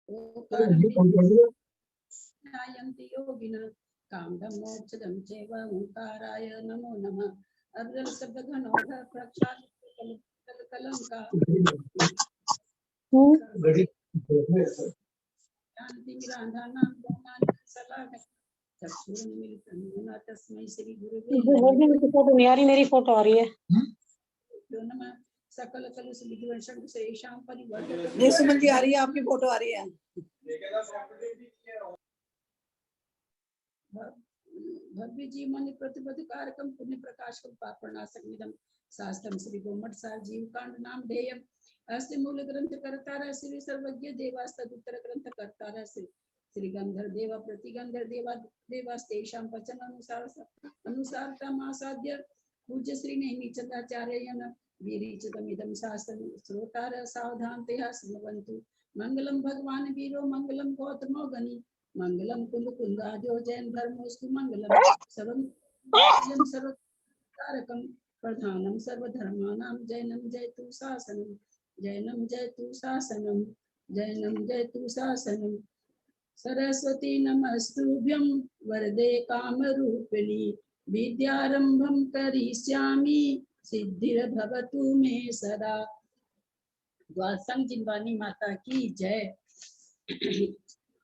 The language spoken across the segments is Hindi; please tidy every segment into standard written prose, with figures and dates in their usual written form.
ओंकारयन्ति योगिनः कामदं मोक्षदं चैव ओंकाराय नमो नमः। अब्दल शब्द घनौघ प्रक्षालकलंका शांति मिरांधानां गुणानां सलाह चक्षुरुन्मीलितं येन तस्मै श्री गुरुवे नमः। मेरी फोटो आ रही है। नमः सकल कलुष विद्वंसं शेषां परिवर्तकं। ये सुमन जी आ रही है, आपकी फोटो आ रही है। भव्य जीवन प्रतिपद कारकम पुण्य प्रकाशकम पापनाशकमिदं शास्त्रम श्री गोमठ सार जीव कांड नाम ध्येयम अस्य मूल ग्रंथ कर्तार श्री सर्वज्ञ देवास्तदुत्तर ग्रंथ कर्तार श्री गंधर देव प्रतिगंधर देवा देवास्तेषां वचन अनुसार तमासाद्य पूज्य श्री नेमिचंद्राचार्येण विरिचितमिदं शास्त्रं श्रोतार सावधानतया शृण्वन्तु। मंगलम भगवान वीरो मंगलम गौतमो गणी मंगलम कुल कुंदाजो जैन धर्मोस्तु मंगलम सर्वकारकम प्रधानम सर्वधर्मानां जैनम जयतु शासनम जैनम जयतु शासनम जैनम जयतु शासनम। सरस्वती नमस्तुभ्यं वरदे कामरूपिणी विद्यारंभं करिष्यामि सिद्धिर्भवतु मे सदा। द्वादशं जिनवानी माता की जय।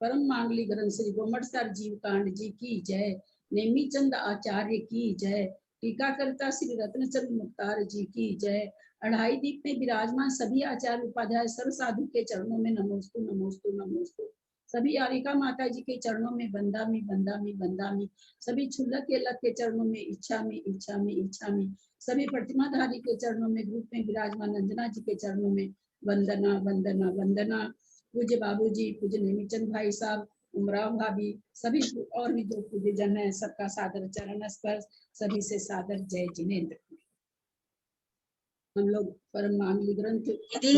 परम मांगली ग्रंथ श्री गोमठ सार जीव कांड जी की जय। नेमीचंद आचार्य की जय। टीकाकर्ता श्री रत्नचंद मुक्तार जी की जय। अढ़ाई दीप में विराजमान सभी आचार्य उपाध्याय सर्व साधु के चरणों में नमोस्तु नमोस्तु नमोस्तु। सभी आरिका माता जी के चरणों में बंदामी बंदामी बंदामी। सभी छुल्लक के लक के चरणों में इच्छा में इच्छा में इच्छा में। सभी प्रतिमाधारी के चरणों में रूप में विराजमान अंजना जी के चरणों में वंदना वंदना वंदना। पूज्य बाबूजी, पूज्य नेमीचंद भाई साहब, उमराव भाभी, सभी और भी जो पूज्य जन है सबका सादर चरण स्पर्श। सभी से सादर जय जिनेन्द्र। हम लोग परम मांगली ग्रंथ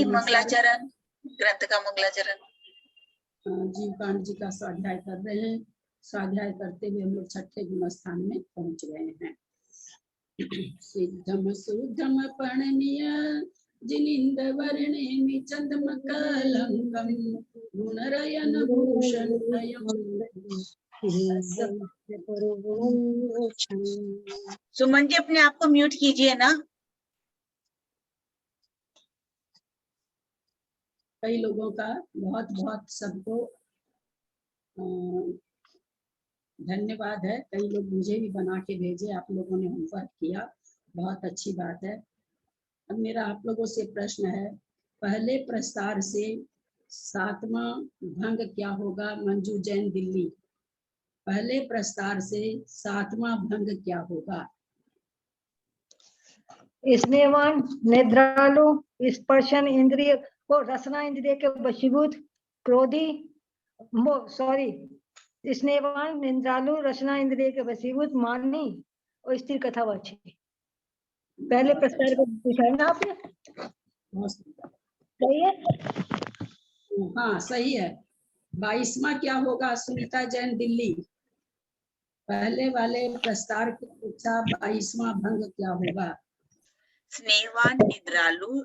मंगलाचरण ग्रंथ का मंगलाचरण जीव कांड जी का स्वाध्याय कर रहे हैं। स्वाध्याय करते हुए हम लोग छठे गुण स्थान में पहुंच गए हैं। सिद्धम सुद्धम परणीय जिनिंद वर्णे चंद्रमकलंकम गुणरयन भूषण सुमन जी अपने आप को म्यूट कीजिए ना। कई लोगों का बहुत बहुत सबको धन्यवाद है। कई लोग मुझे भी बना के भेजे, आप लोगों ने होमवर्क किया, बहुत अच्छी बात है। अब मेरा आप लोगों से प्रश्न है, पहले प्रस्तार से 7वां भंग क्या होगा? मंजू जैन दिल्ली, पहले प्रस्तार से 7वां भंग क्या होगा? स्नेहवान, निद्रालु, स्पर्शन इंद्रिय को रसना इंद्रिय के वशीभूत, क्रोधी स्नेहवान, निद्रालु, रसना इंद्रिय के वशीभूत, मानी और स्थिर कथावाची। पहले प्रस्तार को पूछा ना आपने? सही है? हाँ सही है। 22वां क्या होगा? सुनीता जैन दिल्ली, पहले वाले प्रस्तार को पूछा, 22वां भंग क्या होगा? स्नेहवान, निद्रालु,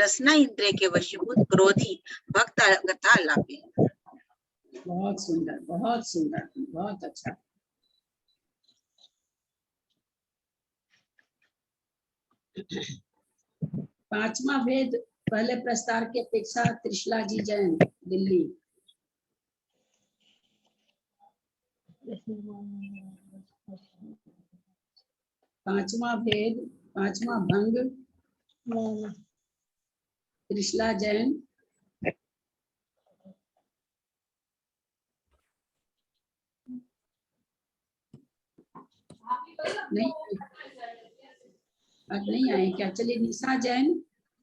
रसना इंद्रिय के वशीभूत, क्रोधी, भक्त कथा आलापी। बहुत सुंदर, बहुत सुंदर, बहुत अच्छा। पांचवा भेद पहले प्रस्तार की अपेक्षा त्रिशला जी जैन दिल्ली, पांचवा भेद, पांचवा भंग त्रिशला जैन, नहीं आज नहीं आए क्या? चलिए निशा जैन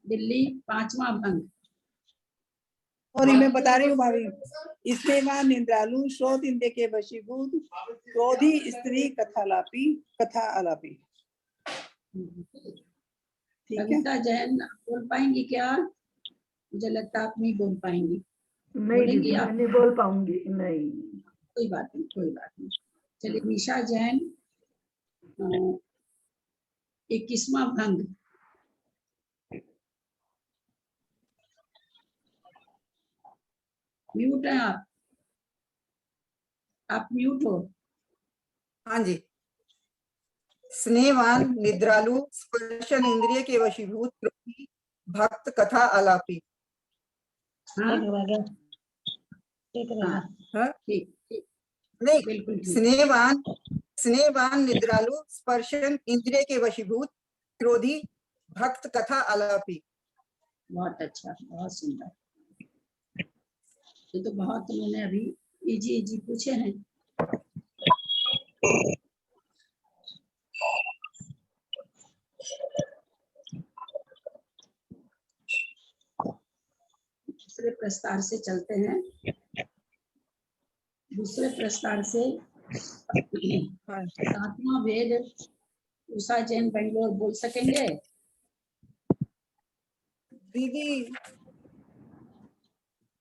दिल्ली, पांचवा भंग। और मैं बता रही हूँ भाभी, स्नेहवान, निद्रालु, श्रोत इंद्रिय के वशीभूत, क्रोधी, स्त्री, कथा आलापी। कविता जैन बोल पाएंगी क्या? मुझे लगता आप नहीं बोल पाएंगी। नहीं, आप नहीं बोल पाऊंगी। नहीं, कोई बात नहीं, कोई बात नहीं। चलिए निशा जैन 21वां भंग। म्यूट है आप म्यूट हो। हाँ जी। स्नेहवान निद्रालु स्पर्शन इंद्रिय के वशीभूत क्रोधी भक्त कथा आलापी। हाँ ठीक है, ठीक है। हाँ हाँ? ठीक ठीक नहीं, बिल्कुल ठीक। स्नेहवान निद्रालु स्पर्शन इंद्रिय के वशीभूत क्रोधी भक्त कथा आलापी। बहुत अच्छा, बहुत सुंदर। ये तो बहुत तुमने अभी इजी इजी पूछे हैं। दूसरे प्रस्तार से चलते हैं। दूसरे प्रस्तार से हाँ। 7वां वेद उषा जैन बेंगलोर बोल सकेंगे? दीदी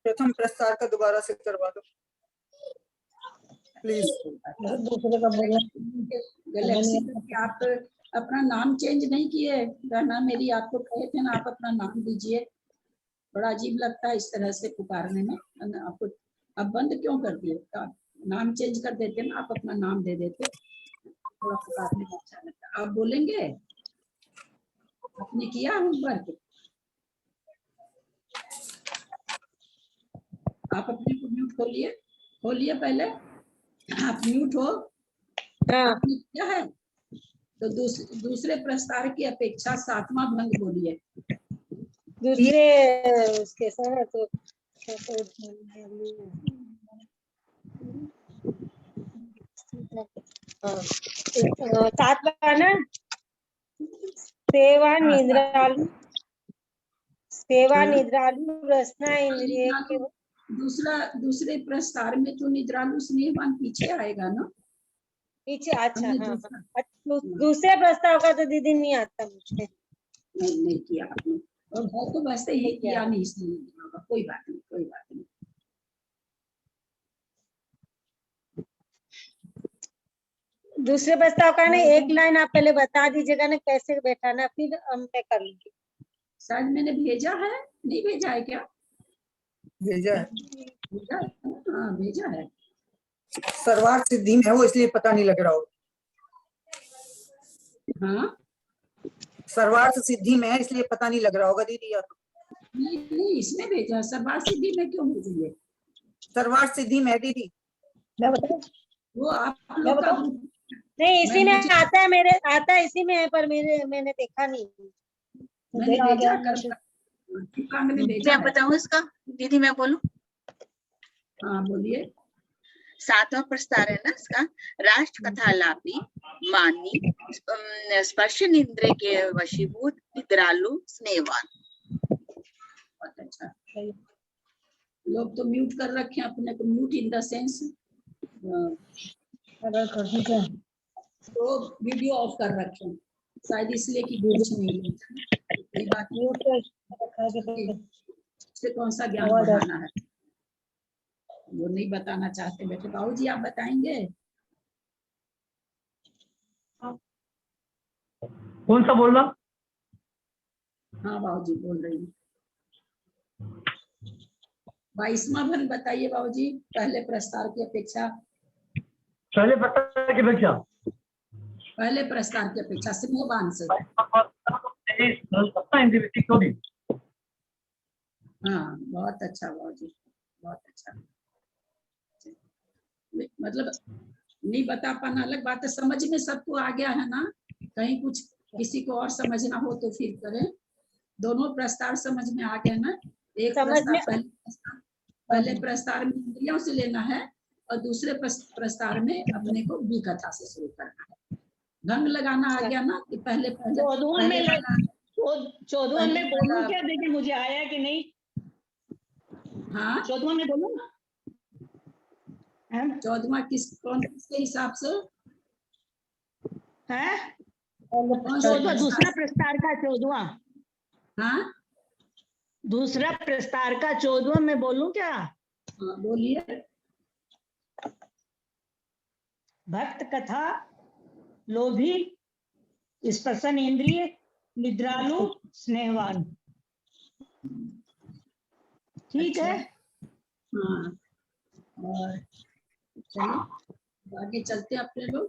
प्रथम प्रस्तार का दोबारा से करवा दो प्लीज। दूसरे का बोलना गैलेक्सी करके आप अपना नाम चेंज नहीं किए? रहना मेरी आपको कहे थे ना, आप अपना नाम दीजिए। बड़ा अजीब लगता है इस तरह से पुकारने में। आपको अब बंद क्यों कर दिए? नाम चेंज कर देते ना, आप अपना नाम दे देते, थोड़ा पुकारने में अच्छा लगता। आप बोलेंगे? आपने किया होमवर्क? आप अपने को म्यूट खोलिए, खोलिए पहले। आप म्यूट हो? आपने किया है तो दूसरे प्रस्तार की अपेक्षा 7वां भंग बोलिए। दूसरे उसके साथ तो सातवां ना सेवा निद्रालु रसना इंद्रिय के दूसरे प्रस्तार में तो निद्रालु स्नेहवान पीछे आएगा ना? पीछे। अच्छा हमने हाँ, दूसरा दूसरे प्रस्ताव का तो दीदी नहीं आता मुझे। नहीं किया आपने, और है तो वैसे ही किया नहीं इसलिए नहीं होगा। कोई बात नहीं, कोई बात नहीं। दूसरे प्रस्ताव का ना एक लाइन आप पहले बता दीजिएगा ना कैसे बैठाना, फिर हम पे कर लेंगे। शायद मैंने भेजा है, नहीं भेजा है क्या? भेजा है, भेजा है, हाँ भेजा है। सर्वार्थ सिद्धि में है वो, इसलिए पता नहीं लग रहा हो। हाँ सर्वार्थ सिद्धि में है इसलिए पता नहीं लग रहा होगा दीदी। या तो नहीं इसमें भेजा है। सर्वार्थ सिद्धि में क्यों भेजिए? सर्वार्थ सिद्धि में है दीदी। मैं बताऊं? वो आप लोग का नहीं इसी में मुझे- आता है, मेरे आता है इसी में है, पर मैंने देखा नहीं। मैंने भेजा कर ने भेजा मैं है। बताऊं इसका? दीदी मैं बोलूं? हाँ बोलिए। 7वां प्रस्तार है ना इसका, राष्ट्र कथा लापी मानी स्पर्शन इंद्रिय के वशीभूत निद्रालु स्नेहवान। बहुत अच्छा। लोग तो म्यूट कर रखे हैं अपने को, म्यूट इन द सेंस तो वीडियो ऑफ कर रखे हैं, शायद इसलिए कि कुछ नहीं है। ये बात से कौन सा ज्ञान बढ़ाना है, वो नहीं बताना चाहते। बेटे बाबू जी आप बताएंगे? कौन सा बोल रहा? हाँ बाबू जी बोल रही हूँ। 22वां भन बताइए बाबू जी, पहले प्रस्तार की अपेक्षा। पहले प्रस्तार की अपेक्षा पहले प्रस्तार की अपेक्षा स्नेहवान से। हाँ बहुत अच्छा बाबू जी, बहुत अच्छा। मतलब नहीं बता पाना अलग बात है, समझ में सबको आ गया है ना? कहीं कुछ किसी को और समझना हो तो फिर करें। दोनों प्रस्तार समझ में आ गया ना? एक प्रस्तार पहले प्रस्तार में इंद्रियों से लेना है और दूसरे प्रस्तार में अपने को बी कथा से शुरू करना है। ढंग लगाना आ गया ना कि पहले चौदह में बोलूं क्या? देखिए मुझे आया कि नहीं। हाँ 14वां में बोलूं? 14वां कौन किसके हिसाब से है? कौन से दूसरा प्रस्तार का 14वां। हाँ दूसरा प्रस्तार का 14वां में बोलूं क्या? हाँ बोलिए। भक्त कथा लोभी स्पर्शन इंद्रिय निद्रालु स्नेहवान। ठीक है। हाँ, और चलिए आगे चलते हैं अपने लोग।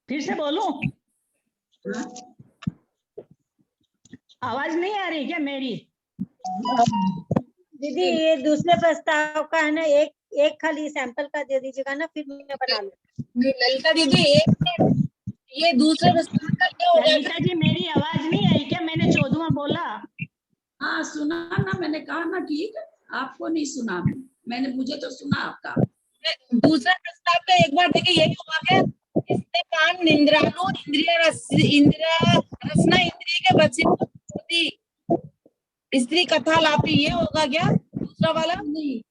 फिर से बोलूं? हाँ, आवाज नहीं आ रही क्या मेरी? दीदी ये दूसरे प्रस्ताव का है ना, एक खाली सैंपल का दे दीजिएगा ना, फिर मैं बना लूँ। ललिता दीदी ये दूसरे प्रस्ताव का क्या हो जाएगा? ललिता जी मेरी आवाज नहीं आई क्या? मैंने 14वां बोला। हाँ सुना ना, मैंने कहा ना, ठीक, आपको नहीं सुना, मैंने, मुझे तो सुना आपका। दूसरा प्रस्ताव का एक बार देखिए, यही होगा क्या? स्तनपान निंद्रालु इंद्रिया रसना इंद्रिय के वशीभूत स्त्री कथा लापी, ये होगा क्या दूसरा वाला? नहीं,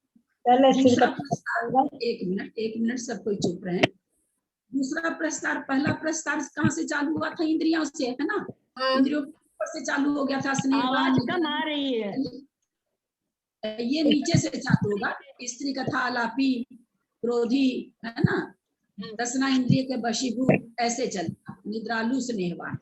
पहले दूसरा प्रस्ताव, एक मिनट सब कोई चुप रहे। दूसरा प्रस्ताव, पहला प्रस्ताव कहाँ से चालू हुआ था? इंद्रियों से, है ना? इंद्रियों से चालू हो गया था। आवाज कम आ रही है। ये नीचे से चालू होगा, स्त्री कथा आलापी, क्रोधी, है ना, रसना इंद्रिय के वशीभूत, ऐसे चलेगा। निद्रालु स्नेहवान,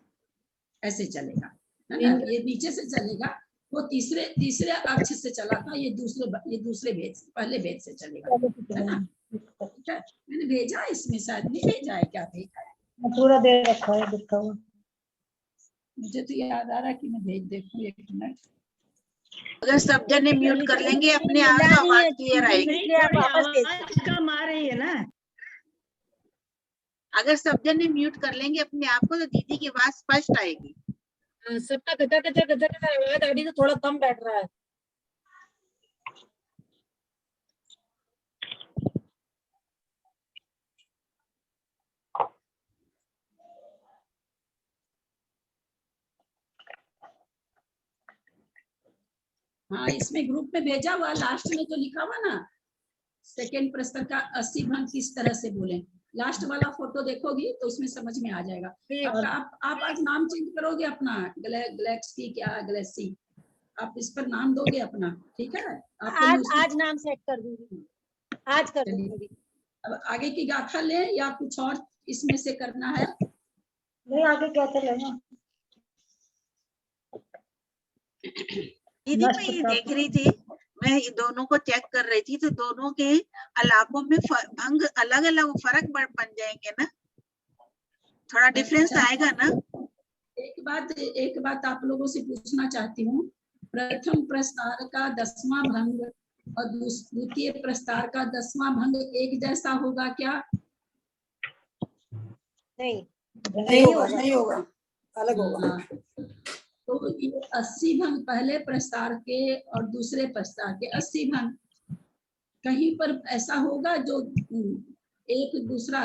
ऐसे चलेगा, है ना? ये नीचे से चलेगा। वो तीसरे अक्ष से चला था, ये दूसरे भेद से, पहले भेद से चलेगा, है ना? ठीक है, मैंने भेजा इसमें, शायद नहीं भेजा है, क्या भेजा है? पूरा दे रखा है लिखा हुआ। मुझे तो याद आ रहा है कि मैं भेज देखूं, एक मिनट। अगर सब जने म्यूट कर लेंगे अपने आप तो आवाज क्लियर आएगी। आवाज कम आ रही है ना। अगर सब जने म्यूट कर लेंगे अपने आप को तो दीदी की आवाज स्पष्ट आएगी। सबका कचा कचा आवाज आ रही, तो थोड़ा कम बैठ रहा है। हाँ, इसमें ग्रुप में भेजा हुआ, लास्ट में जो लिखा हुआ ना, सेकेंड प्रश्न का 80 भंग किस तरह से बोले, लास्ट वाला फोटो देखोगी तो उसमें समझ में आ जाएगा। आप आज नाम चेंज करोगे अपना, गैलेक्सी क्या गैलेक्सी, आप इस पर नाम दोगे अपना, ठीक है? आज नाम सेट कर दूंगी, आज कर दूंगी। अब आगे की गाथा ले या कुछ और इसमें से करना है? नहीं, आगे क्या चलेगा? दीदी मैं ये देख रही थी, मैं ये दोनों को चेक कर रही थी, तो दोनों के अलापों में भंग अलग अलग फर्क बन जाएंगे ना, थोड़ा डिफरेंस आएगा ना? एक बात आप लोगों से पूछना चाहती हूँ, प्रथम प्रस्तार का 10वां भंग और द्वितीय प्रस्तार का 10वां भंग एक जैसा होगा क्या? नहीं होगा, अलग होगा। तो ये 80 भंग पहले प्रस्तार के और दूसरे प्रस्तार के 80 भंग, कहीं पर ऐसा होगा जो एक दूसरा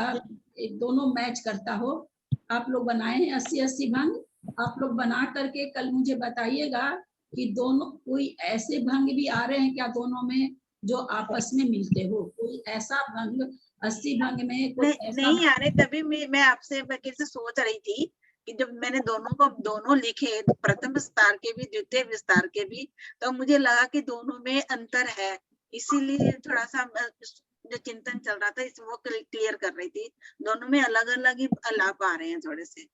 एक दोनों मैच करता हो? आप लोग बनाए हैं 80 भंग, आप लोग बना करके कल मुझे बताइएगा कि दोनों कोई ऐसे भंग भी आ रहे हैं क्या दोनों में जो आपस में मिलते हो? कोई ऐसा भंग 80 भंग में कोई ऐसा नहीं आ रहे, तभी मैं आपसे कैसे सोच रही थी कि जब मैंने दोनों लिखे, प्रथम विस्तार के भी द्वितीय विस्तार के भी, तो मुझे लगा कि दोनों में अंतर है, इसीलिए थोड़ा सा जो चिंतन चल रहा था वो क्लियर कर रही थी। दोनों में अलग अलग ही आलाप आ रहे हैं, थोड़े से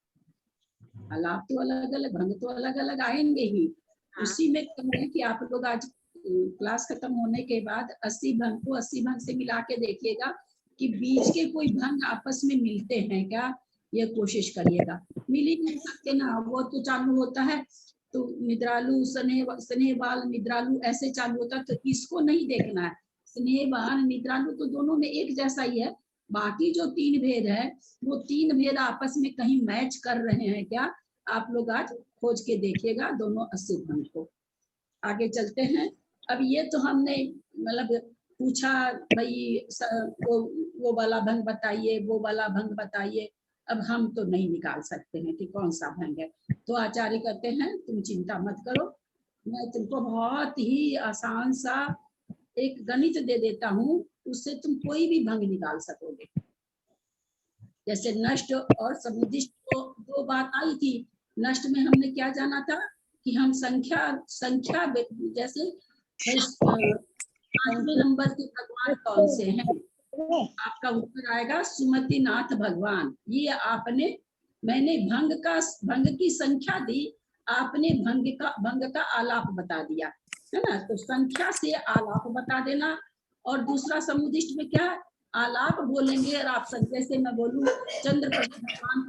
आलाप तो अलग अलग, भंग तो अलग अलग आएंगे ही। हाँ। उसी में कह रहे हैं कि आप लोग आज क्लास खत्म होने के बाद 80 भंग को 80 भंग से मिला के देखिएगा कि बीच के कोई भंग आपस में मिलते हैं क्या, ये कोशिश करिएगा। मिल ही नहीं सकते ना, वो तो चालू होता है तो निद्रालु स्नेहवान निद्रालु ऐसे चालू होता है, तो इसको नहीं देखना है। स्नेहवान निद्रालु तो दोनों में एक जैसा ही है, बाकी जो 3 भेद है वो 3 भेद आपस में कहीं मैच कर रहे हैं क्या, आप लोग आज खोज के देखिएगा दोनों 80 भंग को। आगे चलते हैं। अब ये तो हमने मतलब पूछा भाई वो वाला भंग बताइए, वो वाला भंग बताइए, अब हम तो नहीं निकाल सकते हैं कि कौन सा भंग है। तो आचार्य कहते हैं तुम चिंता मत करो, मैं तुमको बहुत ही आसान सा एक गणित दे देता हूँ, उससे तुम कोई भी भंग निकाल सकोगे। जैसे नष्ट और समुदिष्ट को 2 बात आई थी। नष्ट में हमने क्या जाना था कि हम संख्या जैसे 5वें नंबर के भगवान कौन से हैं, आपका उत्तर आएगा सुमति नाथ भगवान। ये मैंने भंग की संख्या दी, आपने भंग का आलाप बता दिया, है ना? तो संख्या से आलाप बता देना और दूसरा समुदिष्ट में क्या है? आलाप बोलेंगे और आप सब जैसे मैं बोलूं चंद्र प्रभु भगवान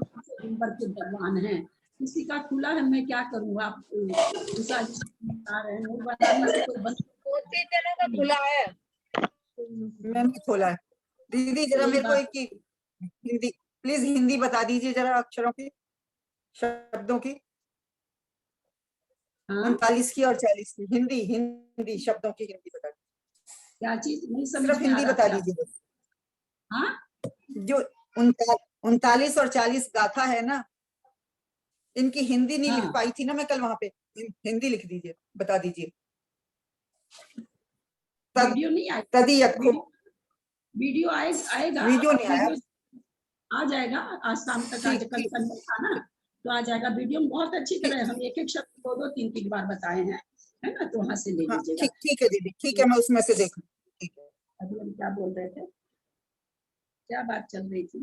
नंबर के भगवान हैं, किसी का खुला है, मैं क्या करूँ? आप उषा जी बता रहे हैं, वो बनाने से कोई बन 2-3 जनों का खुला है। मैंने खोला है। दीदी जरा यही मेरे को बात। एक की हिंदी प्लीज हिंदी बता दीजिए जरा, अक्षरों की, शब्दों की, हाँ 39 की और 40 की हिंदी, हिंदी शब्दों की हिंदी बता दीजिए। क्या चीज नहीं समझ सिर्फ में आ हिंदी रहा बता क्या? दीजिए बस। हाँ जो 39 और 40 गाथा है ना, इनकी हिंदी नहीं लिख हाँ पाई थी ना मैं कल वहां पे, हिंदी लिख दीजिए, बता दीजिए। तद वीडियो नहीं आएगा? तदीयत्खो, वीडियो आएगा, वीडियो नहीं आया। वीडियो आ जाएगा आज शाम तक। आज ठीक कल ठीक संडे था ना, तो आ जाएगा वीडियो में बहुत अच्छी तरह। हम एक एक शब्द 2-2 3-3 बार बताए हैं, है ना? तो वहां से ले हाँ लीजिएगा। ठीक ठीक है दीदी, ठीक है, मैं उसमें से देखूँ। ठीक है। अभी हम क्या बोल रहे थे, क्या बात चल रही थी?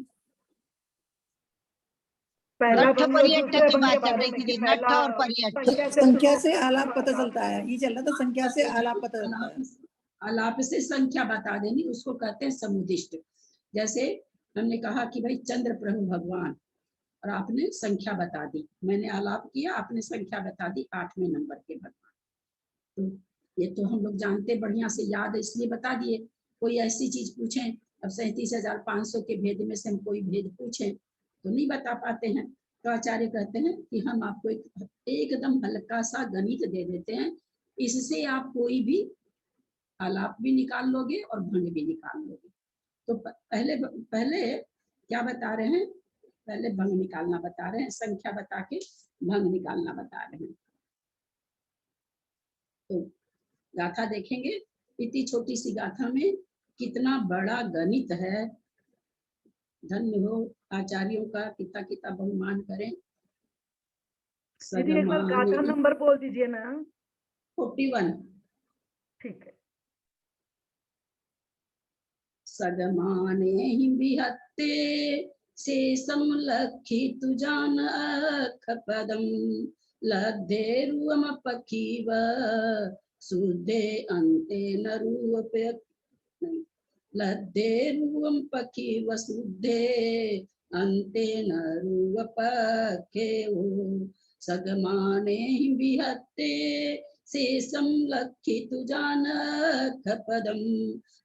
पहला नट्ठ भंग और परियट्ठ दूसरे की भंग के बात चल बारे रही में थी कि दीदी, नट्ठ पहला और परियट्ठ। संख्या से संख्या शुरू से होता है, आलाप पता चलता है, ये चल रहा था, संख्या से आलाप पता चलता है। आलाप से संख्या बता देनी, उसको कहते हैं समुदिष्ट। जैसे हमने कहा कि भाई चंद्र प्रभु भगवान, और आपने संख्या बता दी, मैंने आलाप किया, आपने संख्या बता दी 8वें नंबर के भगवान। तो ये तो हम लोग जानते, बढ़िया से याद है इसलिए बता दिए। कोई ऐसी चीज पूछें, अब 37,500 के भेद में से हम कोई भेद पूछें तो नहीं बता पाते हैं, तो आचार्य कहते हैं कि हम आपको एकदम हल्का सा गणित दे देते हैं, इससे आप कोई भी आलाप भी निकाल लोगे और भंग भी निकाल लोगे। तो पहले पहले क्या बता रहे हैं? पहले भंग निकालना बता रहे हैं, संख्या बता के भंग निकालना बता रहे हैं। तो गाथा देखेंगे, इतनी छोटी सी गाथा में कितना बड़ा गणित है। धन्य हो आचार्यों का, कितना कितना बहुमान करें। दीदी एक बार गाथा नंबर बोल दीजिए ना। 41। ठीक है। सगमाने ही बिहत्ते शेषम लक्षितु जान अखपदम लद्धेरुम पखीव शुद्धे अन्ते न रूप लद्धेरुम पखीव शुद्धे अन्ते न रूपके सगमाने ही बिहत्ते शेषम लक्षितु जान अखपदम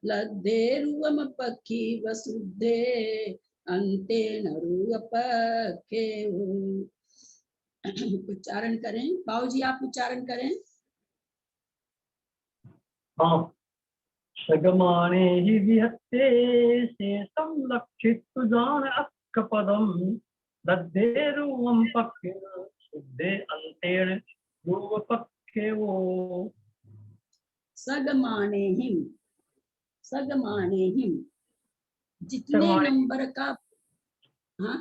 लद्धेरुवम पक्षी वसुद्धे अन्ते नरुपके। उच्चारण करें बाबूजी, आप उच्चारण करें। हाँ। सगमाने हि विहत्ते शेषं लक्षितु जान अक्कपदं दद्धेरुवं पक्के शुद्धे अन्तेन रूपपक्केवो। सगमाने हिम, सगमाने हिम, जितने सगमाने नंबर का, हाँ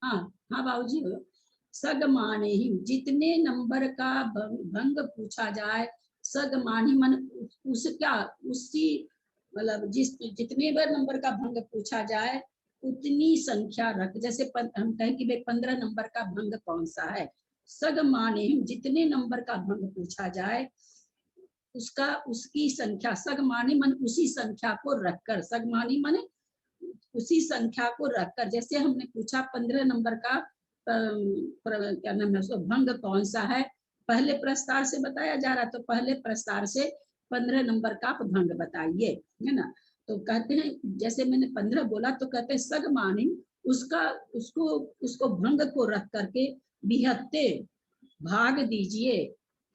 हाँ हाँ बाबूजी, सगमाने हिम, जितने नंबर का भंग पूछा जाए, सगमानी मन उसका उसी मतलब जितने बार नंबर का भंग पूछा जाए उतनी संख्या रख। जैसे हम कहें कि भाई 15 नंबर का भंग कौन सा है, सगमाने हिम, जितने नंबर का भंग पूछा जाए उसका उसकी संख्या, सगमानी मन उसी संख्या को रखकर, सगमानी मन उसी संख्या को रखकर। जैसे हमने पूछा 15 नंबर का क्या नाम है उसको भंग कौन सा है, पहले प्रस्तार से बताया जा रहा, तो पहले प्रस्तार से 15 नंबर का आप भंग बताइए, है ना? तो कहते हैं जैसे मैंने 15 बोला तो कहते हैं सगमानी उसका उसको उसको भंग को रख करके बिहत्ते भाग दीजिए।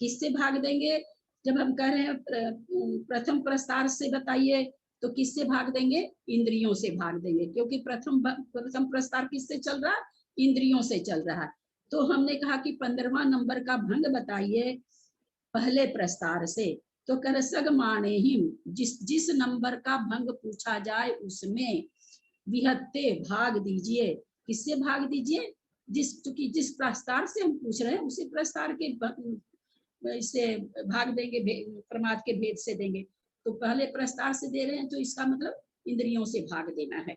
किससे भाग देंगे? जब हम कह रहे हैं प्रथम प्रस्तार से बताइए, तो किससे भाग देंगे? इंद्रियों से भाग देंगे, क्योंकि प्रथम प्रस्तार किससे चल रहा है? इंद्रियों से चल रहा है। तो हमने कहा कि 15वां नंबर का भंग बताइए पहले प्रस्तार से, तो कर सगमाने ही, जिस नंबर का भंग पूछा जाए उसमें विहत्ते भाग दीजिए। किससे भाग दीजिए? चूंकि जिस प्रस्तार से हम पूछ रहे हैं उसी प्रस्तार के इससे भाग देंगे, प्रमाद के भेद से देंगे। तो पहले प्रस्तार से दे रहे हैं तो इसका मतलब इंद्रियों से भाग देना है।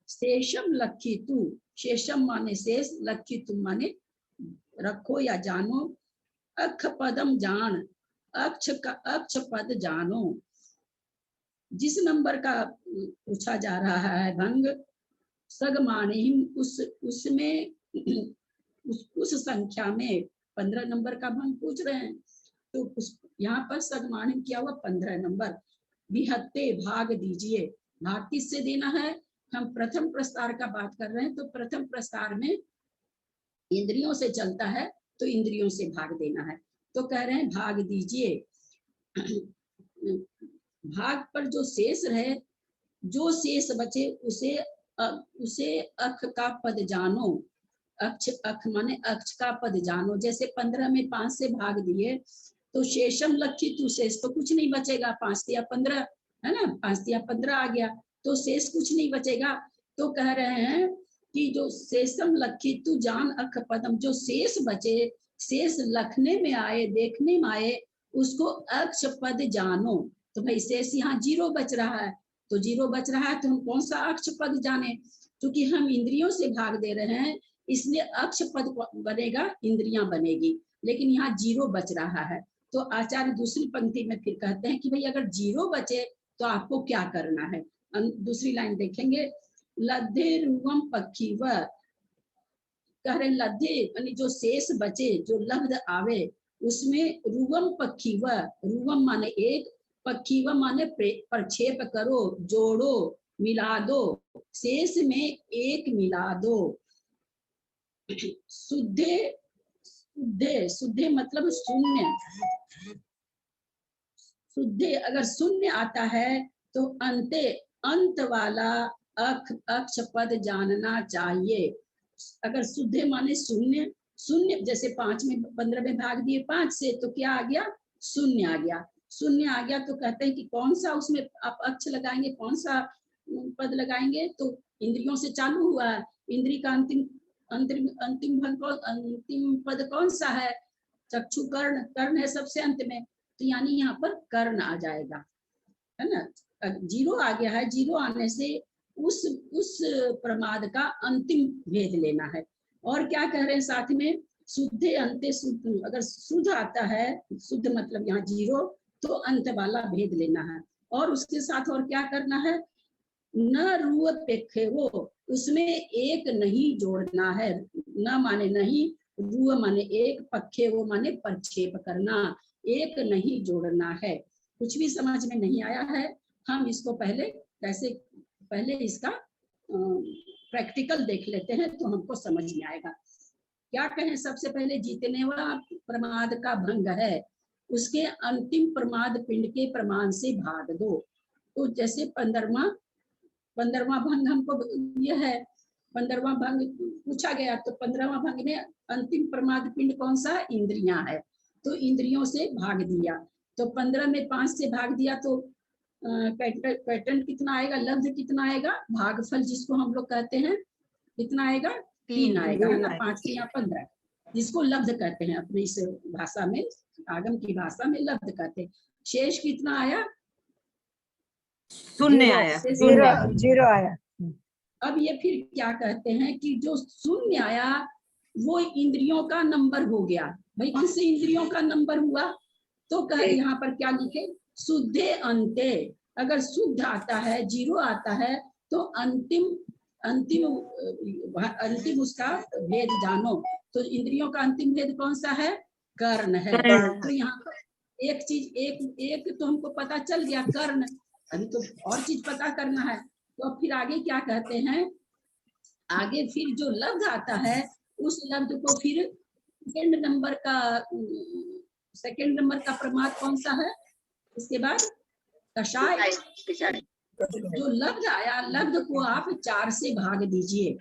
शेषम लक्षितु, शेषम माने शेष, लक्षितु माने रखो या जानो, अक्ष पदम जान, अक्ष का अक्ष पद जानो। जिस नंबर का पूछा जा रहा है भंग, सगमानिम उसमें उस संख्या में 15 नंबर का भंग पूछ रहे हैं, तो उस यहाँ पर सगमानिम क्या हुआ 15 नंबर। विहत्ते भाग दीजिए, भाग किससे देना है, हम प्रथम प्रस्तार का बात कर रहे हैं, तो प्रथम प्रस्तार में इंद्रियों से चलता है तो इंद्रियों से भाग देना है। तो कह रहे हैं भाग दीजिए, भाग पर जो शेष रहे, जो शेष बचे उसे अख का पद जानो, अख माने अक्ष का पद जानो। जैसे 15 में 5 से भाग दिए तो शेषम लक्षित शेष तो कुछ नहीं बचेगा, 5 या 15 है ना, 5 या 15 आ गया तो शेष कुछ नहीं बचेगा। तो कह रहे हैं कि जो शेषम लक्षित जान अख पदम, जो शेष बचे, शेष लखने में आए, देखने में आए, उसको अक्ष पद जानो। तो भाई शेष यहाँ 0 बच रहा है, तो 0 बच रहा है तो हम कौन सा अक्ष पद जाने, क्योंकि हम इंद्रियों से भाग दे रहे हैं इसलिए अक्ष पद बनेगा, इंद्रियां बनेगी, लेकिन यहाँ 0 बच रहा है। तो आचार्य दूसरी पंक्ति में फिर कहते हैं कि भाई अगर 0 बचे तो आपको क्या करना है। दूसरी लाइन देखेंगे, लद्धे रूवम पक्षी व, कह रहे लद्धे यानी जो शेष बचे, जो लब्ध आवे उसमें रूवम पक्षी व, रूवम माने एक, पक्षी व माने प्रक्षेप करो, जोड़ो, मिला दो, शेष में एक मिला दो। शुद्धे शुद्धे शुद्धे मतलब शून्य, शुद्धे अगर शून्य आता है तो अंते अंत वाला अक्ष पद जानना चाहिए। अगर शुद्धे माने शून्य, शून्य जैसे 5 में 15 में भाग दिए 5 से तो क्या आ गया, शून्य आ गया। शून्य आ गया तो कहते हैं कि कौन सा उसमें आप अक्ष लगाएंगे, कौन सा पद लगाएंगे, तो इंद्रियों से चालू हुआ है, इंद्री का अंतिम पद कौन सा है, चक्षु कर्ण, कर्ण है सबसे अंत में, तो यानी यहाँ पर कर्ण आ जाएगा, है ना। 0 आ गया है, 0 आने से उस प्रमाद का अंतिम भेद लेना है। और क्या कह रहे हैं साथ में, शुद्धे अंते शुद्ध, अगर शुद्ध आता है, शुद्ध मतलब यहाँ 0, तो अंत वाला भेद लेना है। और उसके साथ और क्या करना है, न रूपेक्षे वो, उसमें एक नहीं जोड़ना है, न माने नहीं, रू माने एक, पक्षे वो माने प्रक्षेप करना, एक नहीं जोड़ना है। कुछ भी समझ में नहीं आया है, हम इसको पहले इसका प्रैक्टिकल देख लेते हैं तो हमको समझ में आएगा। क्या कहें, सबसे पहले जितने वाला प्रमाद का भंग है उसके अंतिम प्रमाद पिंड के प्रमाण से भाग दो। तो जैसे 15वां भंग हमको ये है, 15वां भंग पूछा गया, तो 15वां भंग में अंतिम प्रमाद पिंड कौन सा, इंद्रियां है, तो इंद्रियों से भाग दिया। तो 15 में 5 से भाग दिया तो पैटर्न कितना आएगा, लब्ध कितना आएगा, भागफल जिसको हम लोग कहते हैं कितना आएगा, 3 आएगा, है ना, 5 या 15, जिसको लब्ध कहते हैं अपने इस भाषा में, आगम की भाषा में लब्ध कहते हैं। शेष कितना आया, शून्य आया, 0 आया। अब ये फिर क्या कहते हैं कि जो शून्य आया वो इंद्रियों का नंबर हो गया। भाई कौन से इंद्रियों का नंबर हुआ, तो कह यहाँ पर क्या लिखे, शुद्धे अंते, अगर शुद्ध आता है, 0 आता है तो अंतिम उसका भेद जानो। तो इंद्रियों का अंतिम भेद कौन सा है, कर्ण है। तो यहाँ पर एक चीज एक तो हमको पता चल गया, कर्ण, अभी तो और चीज पता करना है। तो फिर आगे क्या कहते हैं, आगे फिर जो लब्ध आता है उस लब्ध को फिर सेकंड नंबर का प्रमाद कौन सा है, इसके बाद कषाय। जो लब्ध आया, लब्ध को आप 4 से भाग दीजिए,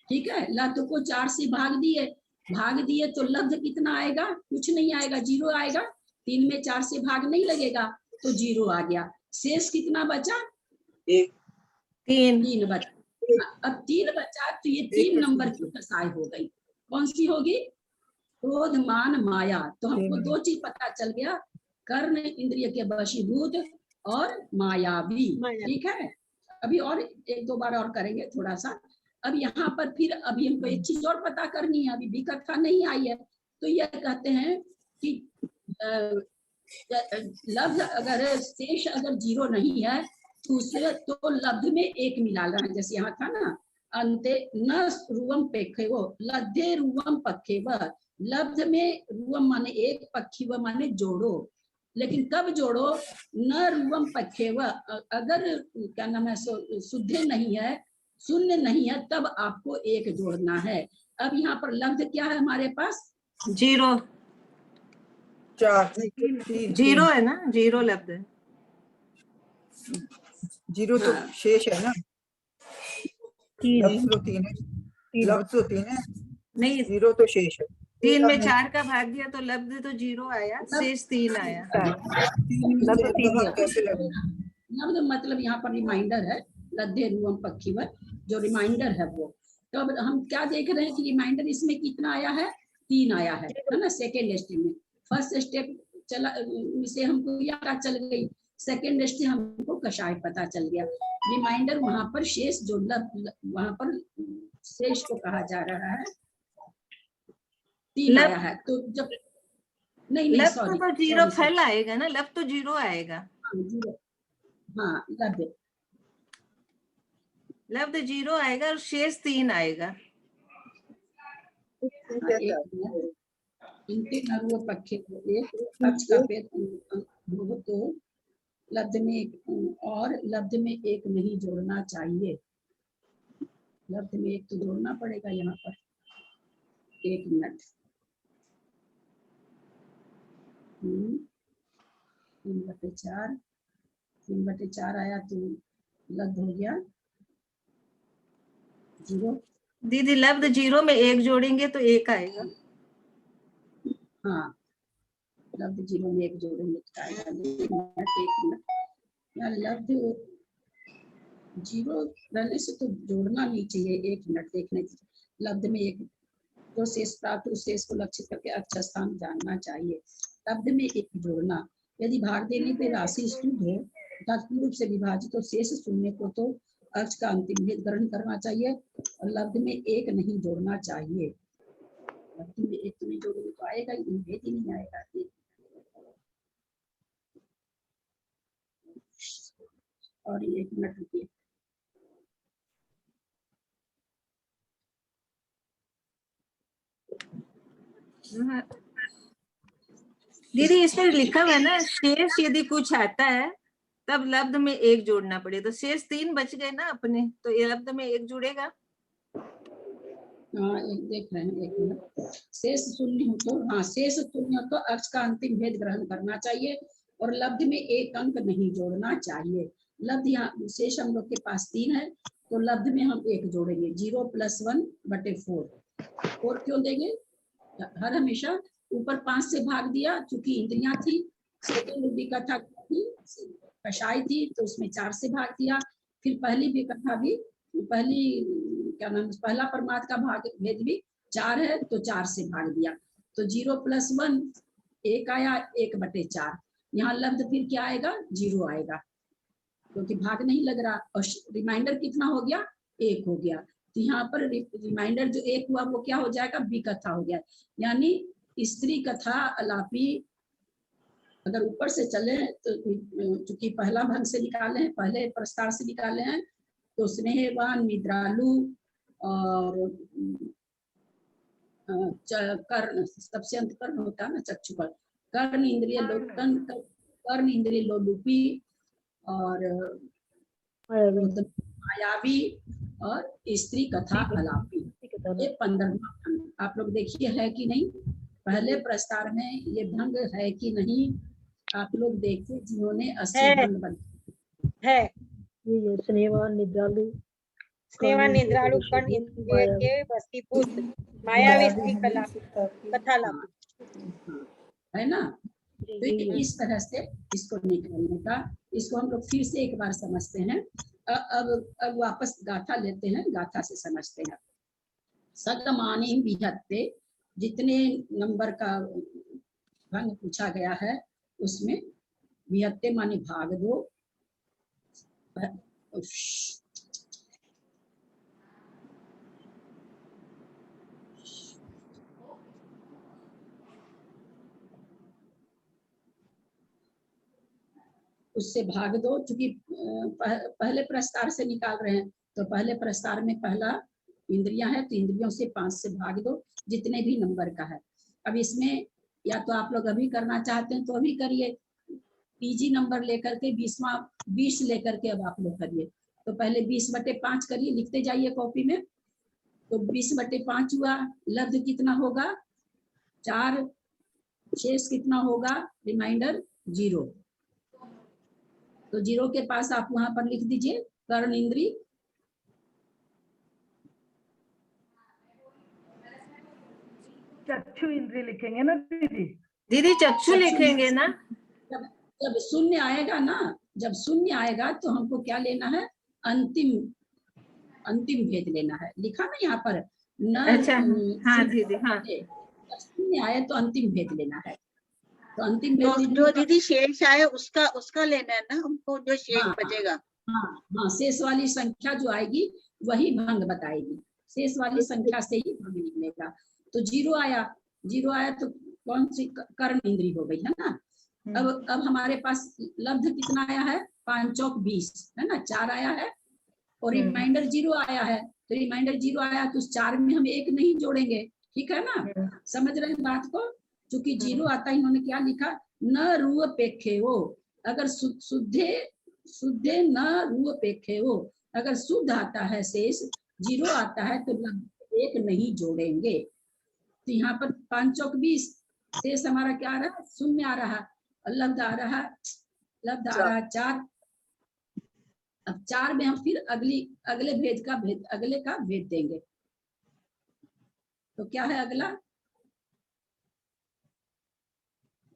ठीक है, लब्ध को 4 से भाग दिए तो लब्ध कितना आएगा, कुछ नहीं आएगा, 0 आएगा। 3 में 4 से भाग नहीं लगेगा तो 0 आ गया। शेष कितना बचा, 3 बचा। अब 3 बचा तो ये 3 नंबर की कसाई हो गई, कौन सी होगी, क्रोध मान माया। तो हमको 2 चीज पता चल गया, कर्ण इंद्रिय के वशीभूत और मायावी, ठीक है। अभी और 1-2 बार और करेंगे थोड़ा सा। अब यहाँ पर फिर अभी हमको एक चीज और पता करनी है, अभी भी कथा नहीं आई है। तो यह कहते हैं कि लब्ध अगर शेष अगर 0 नहीं है दूसरे तो लब्ध में एक मिला रहा है, जैसे यहाँ था ना, अंते न रुवम पेखे वो लब्धे रुवम पखे व, लब्ध में रुवम माने एक, पक्षी व माने जोड़ो, लेकिन कब जोड़ो, न रुवम पखे व, अगर क्या नाम है शुद्ध नहीं है, शून्य नहीं है, तब आपको एक जोड़ना है। अब यहाँ पर लब्ध क्या है हमारे पास, 0 4 0 है ना, 0 लब्ध है। 0 तो हाँ। शेष है ना, लफ्ज तो 3 है, लफ्ज तो 3 है, नहीं, 0 तो शेष है। 3 में 4 का भाग दिया तो लब्ध तो 0 आया, शेष 3 आया। 3 में से दवा कैसे लगेगा? लब्ध मतलब यहाँ पर रिमाइंडर है, लद्दे रुवम पक्षी व, जो रिमाइंडर है वो। तो अब हम क्या देख रहे हैं कि रिमाइंडर इसमें कितना आया है, 3 आया है ना। सेकेंड स्टेप में फर्स्ट स्टेप चला से हमको याद चल गई, सेकेंड स्टेप हमको कषाय पता चल गया। रिमाइंडर वहां पर शेष जो वहां पर शेष को कहा जा रहा है, 3 आया है। तो जब नहीं लब्ध सॉरी तो 0 फल आएगा ना, लब्ध तो 0 आएगा। हाँ लब्ध लब्ध 0 आएगा और शेष 3 आएगा। इनके नरुव पक्षे को एक पक्ष का पेट हो तो लब्ध में एक, और लब्ध में एक नहीं जोड़ना चाहिए, लब्ध में एक तो जोड़ना पड़ेगा यहाँ पर। 1 मिनट, 3/4, 3/4 आया तो लब्ध हो गया 0। दीदी लब्ध 0 में 1 जोड़ेंगे तो 1 आएगा। हाँ लब्ध 0 में 1 जोड़ेंगे तो आएगा। 1 मिनट, यहाँ लब्ध 0 रहने से तो जोड़ना नहीं चाहिए। 1 मिनट देखने दीजिए। लब्ध में एक जो शेष प्राप्त उस शेष को लक्षित करके अच्छा स्थान जानना चाहिए। लब्ध में एक जोड़ना, यदि भाग देने पे राशि शुद्ध हो अर्थात पूर्ण रूप से विभाजित तो शेष शून्य को तो अर्थ का अंतिम भेद ग्रहण करना चाहिए और लब्ध में एक नहीं जोड़ना चाहिए। लब्ध में एक नहीं जोड़ेंगे तो आएगा ही नहीं, भेद ही नहीं आएगा। और 1 मिनट रुकिए। दीदी इसमें लिखा हुआ है ना, शेष यदि कुछ आता है तब लब्ध में 1 जोड़ना पड़े, तो शेष 3 बच गए ना अपने, तो ये लब्ध में 1 जुड़ेगा। हाँ एक देख रहे हैं, 1 मिनट। शेष शून्य हो तो, हाँ शेष शून्य हो तो अर्थ का अंतिम भेद ग्रहण करना चाहिए और लब्ध में 1 अंक नहीं जोड़ना चाहिए। लब्ध यहाँ शेष हम लोग के पास 3 है तो लब्ध में हम 1 जोड़ेंगे। 0 + 1/4। 4 क्यों देंगे, हर हमेशा ऊपर 5 से भाग दिया, चूंकि इंद्रियां थी। सेकेंड विकथा थी, कषाय थी, तो उसमें 4 से भाग दिया। फिर पहली विकथा भी, पहली क्या नाम, पहला परमार्थ का भाग भेद भी 4 है तो 4 से भाग दिया। तो 0 + 1 1 आया, 1/4। यहाँ लब्ध फिर क्या आएगा, 0 आएगा क्योंकि भाग नहीं लग रहा। और रिमाइंडर कितना हो गया, 1 हो गया। तो यहाँ पर रिमाइंडर जो 1 हुआ वो क्या हो जाएगा, विकथा हो गया। यानी स्त्री कथा अलापी अगर ऊपर से चले तो चूंकि पहला भंग से निकाले हैं, पहले प्रस्तार से निकाले हैं, तो स्नेहवान, निद्रालु और कर्ण, सबसे अंत कर्ण होता है ना, चक्षुकर, कर्ण इंद्रिय लोकन, कर्ण इंद्रिय लोलुपी और मायावी और स्त्री कथा अलापी। ये 15वां भंग आप लोग देखिए है कि नहीं, पहले प्रस्तार में ये भंग है कि नहीं, आप लोग देखिए जिन्होंने 80 भंग बने है। ये स्नेहवान, निद्रालु, स्नेहवान, निद्रालु, कर्ण इंद्रिय के वशीभूत, मायावी, स्त्री कथा लापी, है ना। तो इस तरह से इसको निकालने का, इसको हम लोग फिर से एक बार समझते हैं। अब वापस गाथा लेते हैं, गाथा से समझते हैं। सगमाने विहत्ते, जितने नंबर का भंग पूछा गया है उसमें विहत्ते माने भाग दो। उससे भाग दो, क्योंकि पहले प्रस्तार से निकाल रहे हैं, तो पहले प्रस्तार में पहला इंद्रियां है, तो इंद्रियों से 5 से भाग दो, जितने भी नंबर का है। अब इसमें या तो आप लोग अभी करना चाहते हैं तो अभी करिए, पीजी नंबर लेकर के 20 लेकर के अब आप लोग करिए। तो पहले 20/5 करिए, लिखते जाइए कॉपी में। तो 20/5 हुआ, लब्ध कितना होगा 4, शेष कितना होगा रिमाइंडर 0। तो 0 के पास आप वहां पर लिख दीजिए कर्ण इंद्री। चक्षु इंद्रिय लिखेंगे ना दीदी? दीदी चक्षु लिखेंगे ना? जब शून्य आएगा ना, जब शून्य आएगा तो हमको क्या लेना है, अंतिम भेद लेना है। लिखा ना यहाँ पर न। अच्छा हाँ दीदी हाँ। शून्य आए तो अंतिम भेद लेना है। तो अंतिम भेद तो जो दीदी शेष आए उसका लेना है ना हमको, जो शेष बचेगा। हाँ, शेष वाली संख्या जो आएगी वही भंग बताएगी, शेष वाली संख्या से ही भंग निकलेगा। तो 0 आया तो कौन सी कर्ण इंद्री हो गई है ना। अब हमारे पास लब्ध कितना आया है 5 चौक 20 है ना, 4 आया है और रिमाइंडर 0 आया है। तो रिमाइंडर 0 आया तो उस 4 में हम 1 नहीं जोड़ेंगे, ठीक है ना, समझ रहे हैं बात को। क्योंकि 0 आता है, इन्होंने क्या लिखा न रूपेक्षे हो, अगर शुद्धे न रूपेक्षे हो, अगर शुद्ध आता है शेष 0 आता है तो लब्ध 1 नहीं जोड़ेंगे। तो यहाँ पर 5 चौक 20 शेष हमारा क्या आ रहा है, शून्य आ रहा है, और लब्ध आ रहा है 4। अब 4 में हम फिर अगले का भेद देंगे। तो क्या है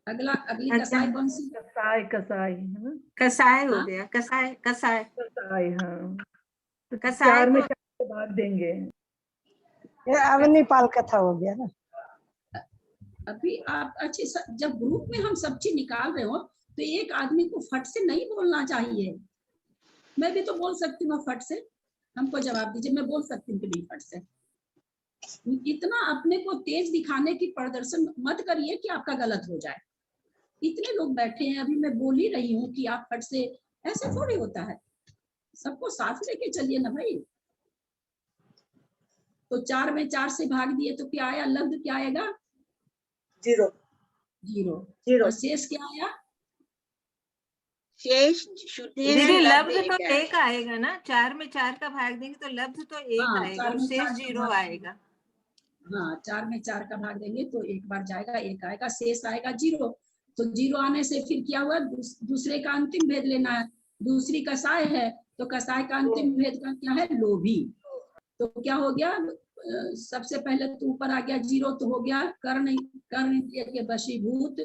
अगली कसाई कौन सी? कसाई है ना? कसाय हो गया, कसाय। हाँ, तो कसाय 4 में को 4 से भाग देंगे। अब नेपाल कथा हो गया ना। अभी आप अच्छे जब ग्रुप में हम सब चीज निकाल रहे हो तो एक आदमी को फट से नहीं बोलना चाहिए। मैं भी तो बोल सकती हूँ फट से, हमको जवाब दीजिए, मैं बोल सकती हूँ कि नहीं फट से। इतना अपने को तेज दिखाने की प्रदर्शन मत करिए कि आपका गलत हो जाए। इतने लोग बैठे हैं, अभी मैं बोल ही रही हूँ कि आप फट से, ऐसे थोड़ी होता है। सबको साथ लेके चलिए ना भाई। तो 4 में 4 से भाग दिए तो क्या आया, लब्ध क्या आएगा 0। और शेष क्या आया, शेष शून्य दीदी है, लब्ध एक तो है। 1 आएगा ना, 4 में 4 का भाग देंगे तो लब्ध तो 1 हाँ, आएगा 4 और में शेष 4 का 0 भाग आएगा। हाँ, 4 में 4 का भाग देंगे तो 1 बार जाएगा, 1 आएगा, शेष आएगा 0। तो 0 आने से फिर क्या हुआ, दूसरे का अंतिम भेद लेना है। दूसरी कसाय है तो कसाय का अंतिम भेद का क्या है, लोभी। तो क्या हो गया, सबसे पहले तो ऊपर आ गया 0, तो हो गया कर्ण के वशीभूत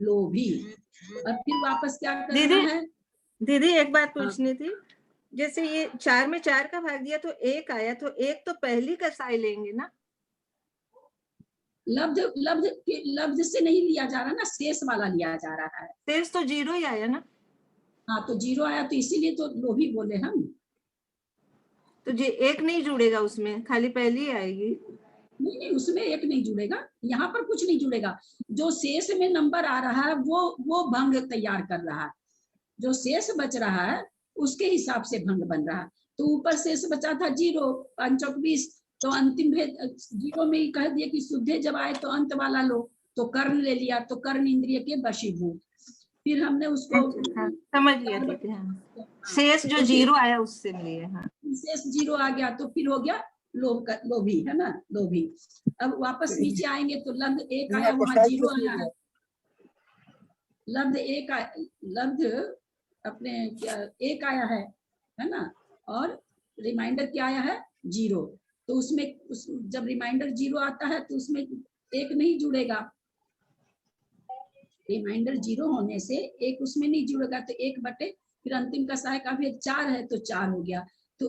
लोभी। और फिर वापस क्या करना है दीदी एक बात पूछनी थी, जैसे ये 4 में 4 का भाग दिया तो 1 आया, तो 1 तो पहली कसाई लेंगे ना। लब्ध से नहीं लिया जा रहा ना, शेष वाला लिया जा रहा है। शेष तो 0 ही आया ना। हाँ, तो 0 आया तो इसीलिए तो लोभी बोले हम। तो ये 1 नहीं जुड़ेगा उसमें, खाली पहली आएगी। नहीं, उसमें 1 नहीं जुड़ेगा, यहाँ पर कुछ नहीं जुड़ेगा। जो शेष में नंबर आ रहा है वो भंग तैयार कर रहा है। जो शेष बच रहा है उसके हिसाब से भंग बन रहा है। तो ऊपर शेष बचा था 0, 5 चौक 20, तो अंतिम भेद 0 में ही कह दिया कि शुद्धे जब आए तो अंत वाला लो, तो कर्ण ले लिया, तो कर्ण इंद्रिय के वशीभूत। फिर हमने उसको समझ लिया, ठीक है। शेष जो 0 आया उससे लिए, हाँ शेष 0 आ गया तो फिर हो गया लोभी, है ना, लोभी। अब वापस नीचे आएंगे तो लब्ध 1 आया, वहां 0 आया है। लब्ध अपने क्या 1 आया है ना, और रिमाइंडर क्या आया है 0। तो उसमें जब रिमाइंडर 0 आता है तो उसमें 1 नहीं जुड़ेगा। रिमाइंडर 0 होने से 1 उसमें नहीं जुड़ेगा, तो 1 फिर अंतिम कसाय का भेद 4 है तो 4 हो गया। तो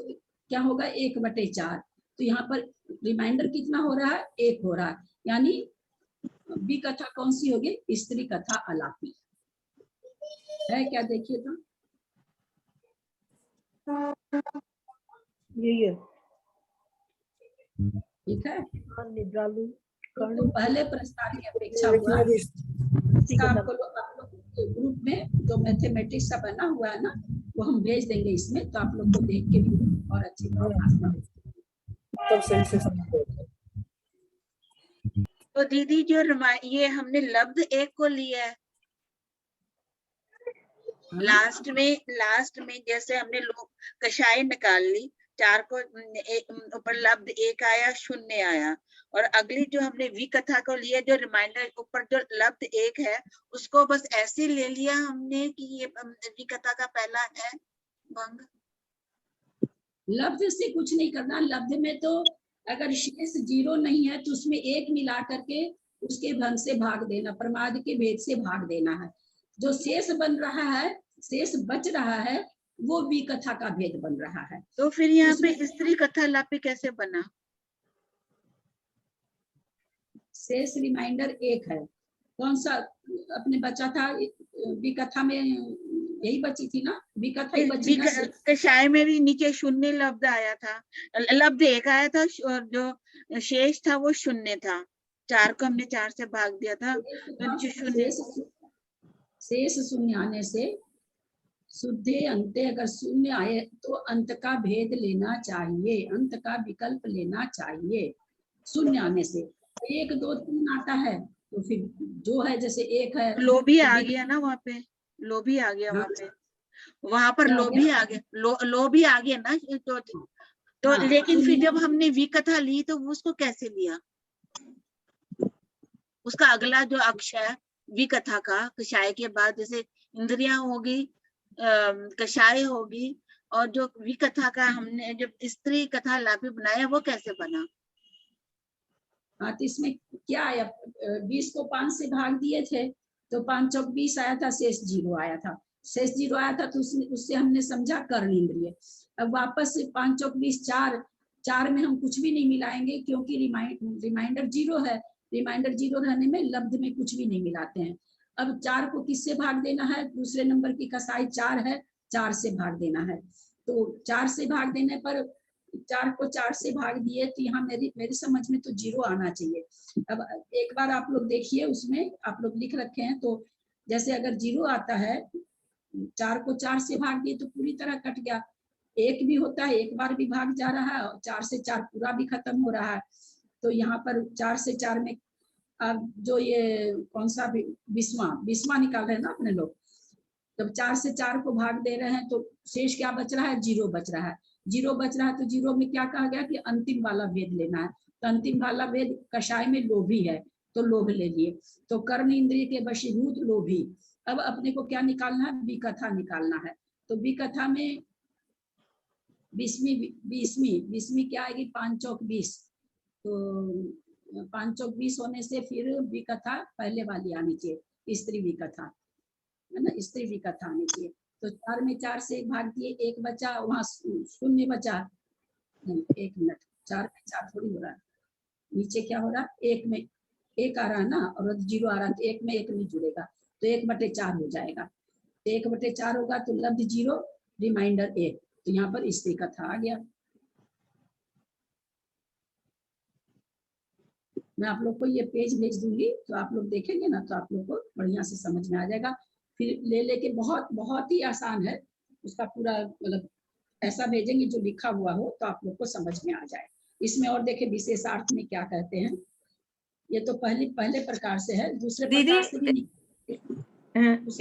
क्या होगा 1/4। तो यहाँ पर रिमाइंडर कितना हो रहा है, 1 हो रहा है। यानी बी कथा कौन सी होगी, स्त्री कथा अलापी है क्या, देखिए तो यही है। ठीक है। निद्रालु तो पहले प्रस्ताव की अपेक्षा हुआ, इसका आप लोग ग्रुप में जो मैथमेटिक्स का बना हुआ है ना, वो हम भेज देंगे इसमें, तो आप लोग को देख के भी और अच्छी तरह। तब सही से समझ गए। तो दीदी जो ये हमने लब्ध एक को लिया है, लास्ट में जैसे हमने लोग कषाय निकाल ली, 4 को ऊपर लब्ध 1 आया, 0 आया, और अगली जो हमने विकथा को लिया, जो रिमाइंडर ऊपर जो लब्ध 1 है उसको बस ऐसे ले लिया हमने कि ये विकथा का पहला है भंग। लब्ध से कुछ नहीं करना। लब्ध में तो अगर शेष 0 नहीं है तो उसमें 1 मिला करके उसके भंग से भाग देना, प्रमाद के भेद से भाग देना है। जो शेष बन रहा है, शेष बच रहा है, वो विकथा का भेद बन रहा है। तो फिर यहाँ पे स्त्री कथा लापी कैसे बना? शेष रिमाइंडर 1 है। कौन सा अपने बचा था विकथा में? यही बची थी ना, विकथा ही बची ना। कषाय में भी नीचे 0 लब्ध आया था, लब्ध 1 आया था, और जो शेष था वो 0 था। 4 को हमने 4 से भाग दिया था, तो शेष 0 आने से शुद्धे अंते अगर 0 आए तो अंत का भेद लेना चाहिए, अंत का विकल्प लेना चाहिए। 0 आने से 1 2 3 आता है तो फिर जो है, जैसे 1 है, लोभी आ गया ना वहाँ पे, लोभी आ गया वहाँ पे, वहां पर लोभी आ गया, लोभी आ गया ना। तो लेकिन फिर जब हमने विकथा ली तो उसको कैसे लिया? उसका अगला जो अक्ष है विकथा का, कषाय के बाद जैसे इंद्रियां होगी, कषाय होगी, और जो विकथा का हमने जब स्त्री कथा लापी बनाया वो कैसे बना? हाँ, तो इसमें क्या आया, 20 को 5 से भाग दिए थे तो 5 चौक 20 आया था, शेष 0 आया था। शेष 0 आया था तो उससे हमने समझा कर्ण इंद्रिय। अब वापस से 5 चौक 20 4 में हम कुछ भी नहीं मिलाएंगे, क्योंकि रिमाइंडर 0 है। रिमाइंडर 0 रहने में लब्ध में कुछ भी नहीं मिलाते हैं। अब 4 को किससे भाग देना है? दूसरे नंबर की कसाई 4 है, 4 से भाग देना है। तो 4 से भाग देने पर 4 को 4 से भाग दिए तो यहाँ मेरी समझ में तो 0 आना चाहिए। अब एक बार आप लोग देखिए, उसमें आप लोग लिख रखे हैं, तो जैसे अगर 0 आता है, 4 को 4 से भाग दिए तो पूरी तरह कट गया। 1 भी होता है, एक बार भी भाग जा रहा है, और 4 से 4 पूरा भी खत्म हो रहा है। तो यहाँ पर 4 से 4 में अब जो ये कौन सा 20वां निकाल रहे हैं ना अपने लोग, जब 4 से 4 को भाग दे रहे हैं तो शेष क्या बच रहा है? 0 बच रहा है। 0 बच रहा है तो 0 में क्या कहा गया कि अंतिम वाला भेद लेना है। तो अंतिम वाला भेद कषाय में लोभी है, तो लोभ ले लिए। तो कर्ण इंद्रिय के वशीभूत लोभी। अब अपने को क्या निकालना है? विकथा निकालना है। तो विकथा में 20वीं क्या आएगी? 5 चौक 20। तो 5 चौक 20 होने से फिर विकथा पहले वाली आनी चाहिए, स्त्री विकथा है ना, स्त्री विकथा आनी चाहिए। तो 4 में 4 से 1 भाग दिए, 1 बचा, वहां 0 बचा। नहीं, 1 मिनट, 4 में 4 थोड़ी हो रहा है, नीचे क्या हो रहा है? 1 में 1 आ रहा है ना, और 0 आ रहा है, तो 1 में 1 नहीं जुड़ेगा, तो 1/4 हो जाएगा। 1/4 होगा तो लब्ध 0, रिमाइंडर 1, तो यहाँ पर स्त्री कथा आ गया। मैं आप लोग को ये पेज भेज दूंगी, तो आप लोग देखेंगे ना तो आप लोग को बढ़िया से समझ में आ जाएगा। फिर ले लेके बहुत ही आसान है, उसका पूरा मतलब ऐसा भेजेंगे जो लिखा हुआ हो तो आप लोग को समझ में आ जाए। इसमें और देखे विशेषार्थ में क्या कहते हैं, ये तो पहले प्रकार से है, दूसरे प्रकार से भी नहीं।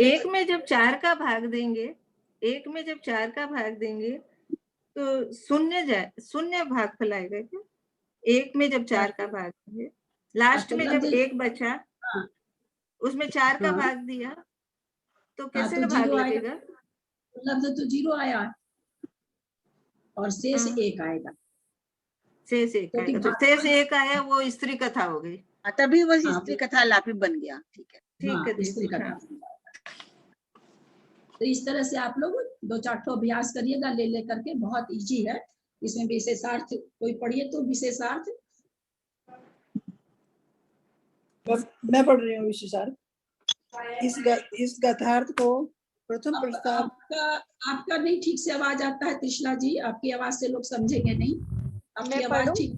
एक में जब 4 का भाग देंगे, एक में जब 4 का भाग देंगे तो 0 भाग फैलाएगा क्या? 1 में जब 4 का भाग देंगे, लास्ट में जब 1 बचा, उसमें 4 का भाग दिया तो कैसे भाग लगेगा? लब्ध तो 0 आया और शेष 1 आएगा। शेष 1 आएगा, तो शेष 1 आया, वो स्त्री कथा हो गई। तभी वो स्त्री कथा लापी बन गया। ठीक है, ठीक है, स्त्री कथा। तो इस तरह से आप लोग 2-4 ठो अभ्यास करिएगा ले ले करके, बहुत इजी है। इसमें विशेषार्थ कोई पढ़िए तो विशेषार्थ। मैं पढ़ रही हूँ विशेषार्थ। इस गथार्थ को प्रथम प्रस्ताव। आपका नहीं ठीक से आवाज आता है त्रिशला जी, आपकी आवाज से लोग समझेंगे नहीं। आपकी आवाज ठीक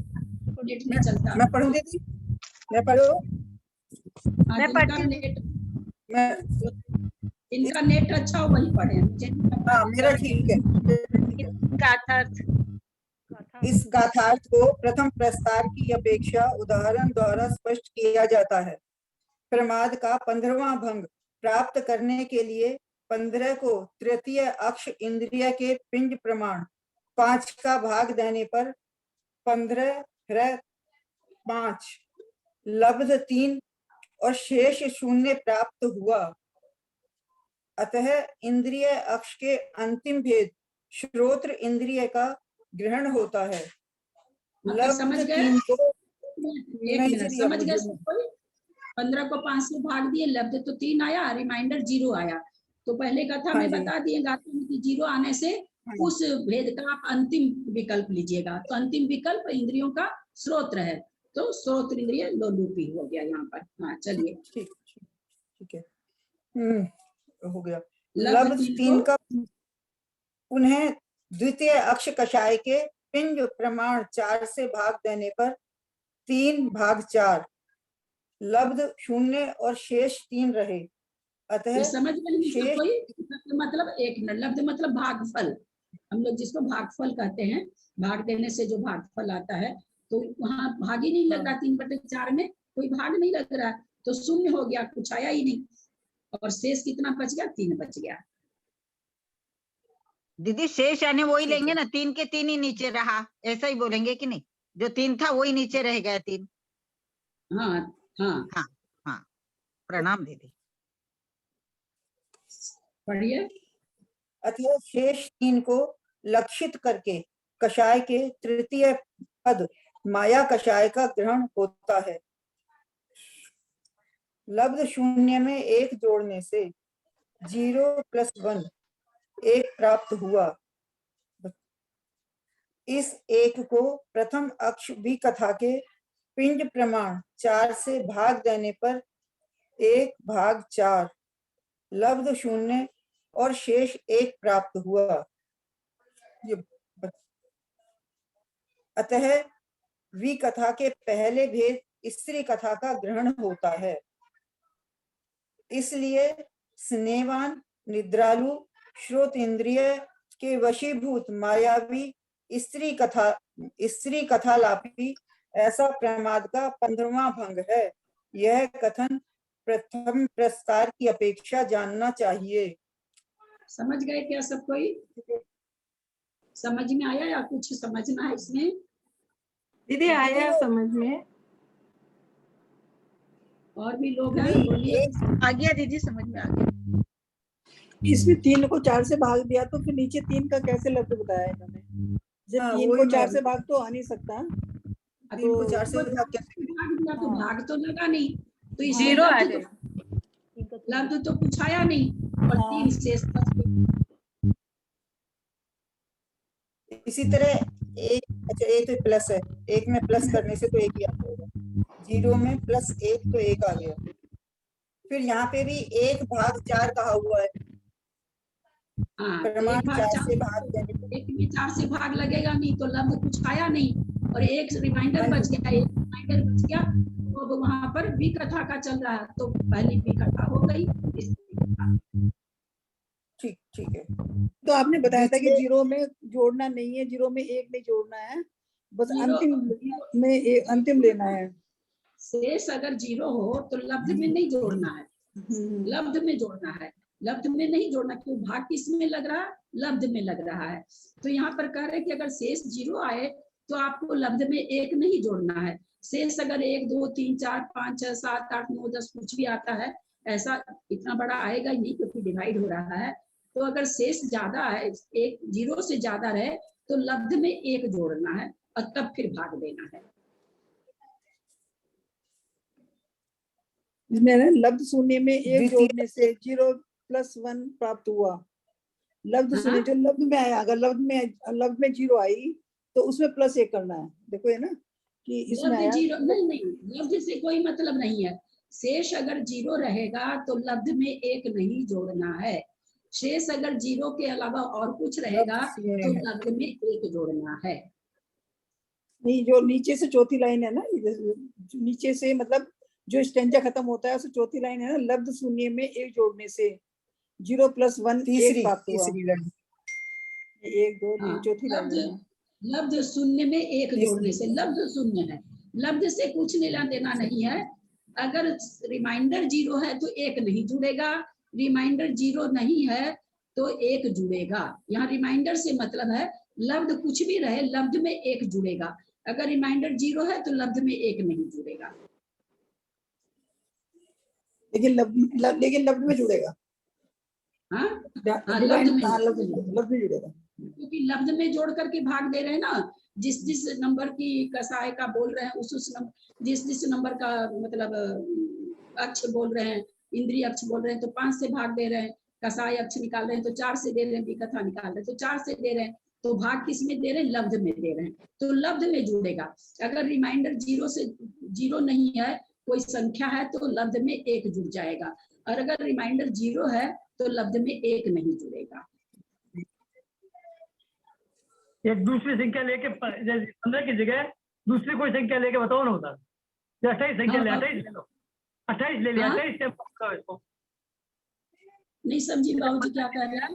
नेट नहीं चलता। मैं पढ़ूं दीदी? मैं पढ़ूं? इनका नेट अच्छा हो वही पढ़े, मुझे नहीं पता। हाँ मेरा ठीक है। गाथार्थ इस गाथार्थ को प्रथम प्रस्तार की अपेक्षा उदाहरण द्वारा स्पष्ट किया जाता है। प्रमाद का 15वां भंग प्राप्त करने के लिए 15 को तृतीय अक्ष इंद्रिय के पिंड प्रमाण 5 का भाग देने पर 15 ह्रय 5 लब्ध 3 और शेष 0 प्राप्त हुआ। अतः इंद्रिय अक्ष के अंतिम भेद श्रोत्र इंद्रिय का ग्रहण होता है। तो समझ लब्ध गए? 3 को एक नहीं मिनट, जी, समझ मुझे गए नहीं। सब कोई? 15 को 5 से भाग दिए, लब्ध तो 3 आया, रिमाइंडर 0 आया। तो पहले कथा हाँ में जी। बता दिए गाते में कि 0 आने से हाँ। उस भेद का आप अंतिम विकल्प लीजिएगा। तो अंतिम विकल्प इंद्रियों का स्रोत्र है, तो स्रोत्र इंद्रिय लोलुपी हो गया यहाँ पर। हाँ चलिए। ठीक ठीक है। हो गया। लब्ध लब्ध 3 3 को का पुनः द्वितीय अक्ष कषाय के पिंड प्रमाण 4 से भाग देने पर 3 भाग 4 लब्ध 0 और शेष 3 रहे। अतः ये समझ में नहीं सब शेष कोई? मतलब एक मिनट, लब्ध मतलब भागफल, हम लोग जिसको भागफल कहते हैं, भाग देने से जो भागफल आता है, तो वहाँ भाग ही नहीं लग रहा। 3/4 में कोई भाग नहीं लग रहा, तो 0 हो गया, कुछ आया ही नहीं। और शेष कितना बच गया? 3 बच गया। दीदी शेष यानी वही लेंगे ना, 3 के 3 ही नीचे रहा, ऐसा ही बोलेंगे कि नहीं? जो 3 था वही नीचे रह गया 3। हाँ हाँ हाँ हाँ, प्रणाम दीदी। पढ़िए। अतः शेष 3 को लक्षित करके कषाय के तृतीय पद माया कषाय का ग्रहण होता है। लब्ध 0 में 1 जोड़ने से 0 + 1 1 प्राप्त हुआ। इस 1 को प्रथम अक्ष भी कथा के पिंड प्रमाण 4 से भाग देने पर 1 भाग 4 लब्ध 0 और शेष 1 प्राप्त हुआ। अतः वी कथा के पहले भेद स्त्री कथा का ग्रहण होता है। इसलिए स्नेहवान निद्रालु श्रोत इंद्रिय के वशीभूत मायावी स्त्री कथालापी ऐसा प्रमाद का 15वां भंग है। यह कथन प्रथम प्रस्तार की अपेक्षा जानना चाहिए। समझ गए क्या सब कोई? समझ में आया या कुछ समझना है इसमें? दीदी आया समझ में। और भी लोग हैं, बोलिए। आ गया दीदी, समझ में आ गया। इसमें 3 को 4 से भाग दिया तो फिर नीचे 3 का कैसे लब्ध बताया इन्होंने? जब 3 को 4 से भाग तो आ नहीं सकता। 3 को 4 से भाग कैसे? भाग दिया तो भाग तो लगा नहीं, तो इसे 0 आ लब्ध गया। लब्ध तो कुछ आया नहीं, और 3 शेष बच गए। इसी तरह एक, अच्छा एक तो प्लस है, 1 में प्लस करने से तो 1 ही आ जाएगा, 0 में +1 तो 1 आ गया। फिर यहाँ पे भी 1 भाग 4 कहा हुआ है। हाँ, प्रमाण 1 भाग 4 से 4, भाग देने पर 1 में 4 से भाग लगेगा नहीं, तो लब्ध कुछ आया नहीं, और 1 रिमाइंडर बच गया, 1 रिमाइंडर बच गया, तो अब वहां पर भी कथा का चल रहा है, तो पहली भी कथा हो गई। ठीक है। तो आपने बताया था कि 0 में जोड़ना नहीं है, 0 में 1 नहीं जोड़ना है, बस अंतिम लेना है। शेष अगर 0 हो तो लब्ध में नहीं जोड़ना है, लब्ध में जोड़ना है। लब्ध में नहीं जोड़ना, क्यों? भाग किस में लग रहा है? लब्ध में लग रहा है। तो यहाँ पर कह रहे हैं कि अगर शेष 0 आए तो आपको लब्ध में 1 नहीं जोड़ना है। शेष अगर 1 2 3 4 5 6 7 8 9 10 कुछ भी आता है, ऐसा इतना बड़ा आएगा ही नहीं, क्योंकि डिवाइड हो रहा है। तो अगर शेष ज्यादा है, 1 0 से ज्यादा रहे, तो लब्ध में 1 जोड़ना है और तब फिर भाग देना है। लब्ध शून्य में 1 जोड़ने से 0 + 1 प्राप्त हुआ। लब्ध शून्य जो लब्ध में आया, अगर लब्ध में 0 आई तो उसमें +1 करना है। देखो ये ना कि इसमें आया 0 नहीं, लब्ध से कोई मतलब नहीं है। शेष अगर 0 रहेगा तो लब्ध में 1 नहीं जोड़ना है। शेष अगर 0 के अलावा और कुछ रहेगा तो लब्ध में 1 जोड़ना है। नहीं, जो नीचे से चौथी लाइन है ना, नीचे से मतलब जो स्टेंजा खत्म होता है, उसे चौथी लाइन है ना, लब्ध शून्य में 1 जोड़ने से 0 + 1 1 तीसरी प्राप्त हुआ। तीसरी लाइन। 1 2 3 हाँ, चौथी लाइन लब्ध में। लब्ध शून्य में एक जोड़ने से, लब्ध शून्य है, लब्ध से कुछ लेना देना नहीं है। अगर रिमाइंडर 0 है तो एक नहीं जुड़ेगा, रिमाइंडर 0 नहीं है तो एक जुड़ेगा। यहाँ रिमाइंडर से मतलब है लब्ध कुछ भी रहे, लब्ध में एक जुड़ेगा। अगर रिमाइंडर 0 है तो लब्ध में एक नहीं जुड़ेगा। लेकिन लब्ध में जुड़ेगा। हाँ, डिवाइड लब्ध लब्ध में जुड़ेगा, क्योंकि लब्ध में जोड़ करके भाग दे रहे हैं ना। जिस नंबर की कसाय का बोल रहे हैं उस नंबर, जिस नंबर का मतलब अक्ष बोल रहे हैं, इंद्रिय अक्ष बोल रहे हैं तो 5 से भाग दे रहे हैं। कसाय अक्ष निकाल रहे हैं तो 4 से दे रहे हैं, विकथा निकाल रहे हैं तो 4 से दे रहे हैं। तो भाग किस में दे रहे हैं? लब्ध में दे रहे हैं, तो लब्ध में जुड़ेगा। अगर रिमाइंडर 0 नहीं है, कोई संख्या है तो लब्ध में एक जुड़ जाएगा, और अगर रिमाइंडर 0 है तो लब्ध में एक नहीं जुड़ेगा। एक दूसरी संख्या लेके 15 की जगह दूसरी कोई संख्या लेके बताओ ना होता। 28 संख्या ले, 28 ले लो, 28 ले लिया, 28 से पकड़ो इसको। नहीं समझी बाबूजी क्या कह रहे हैं?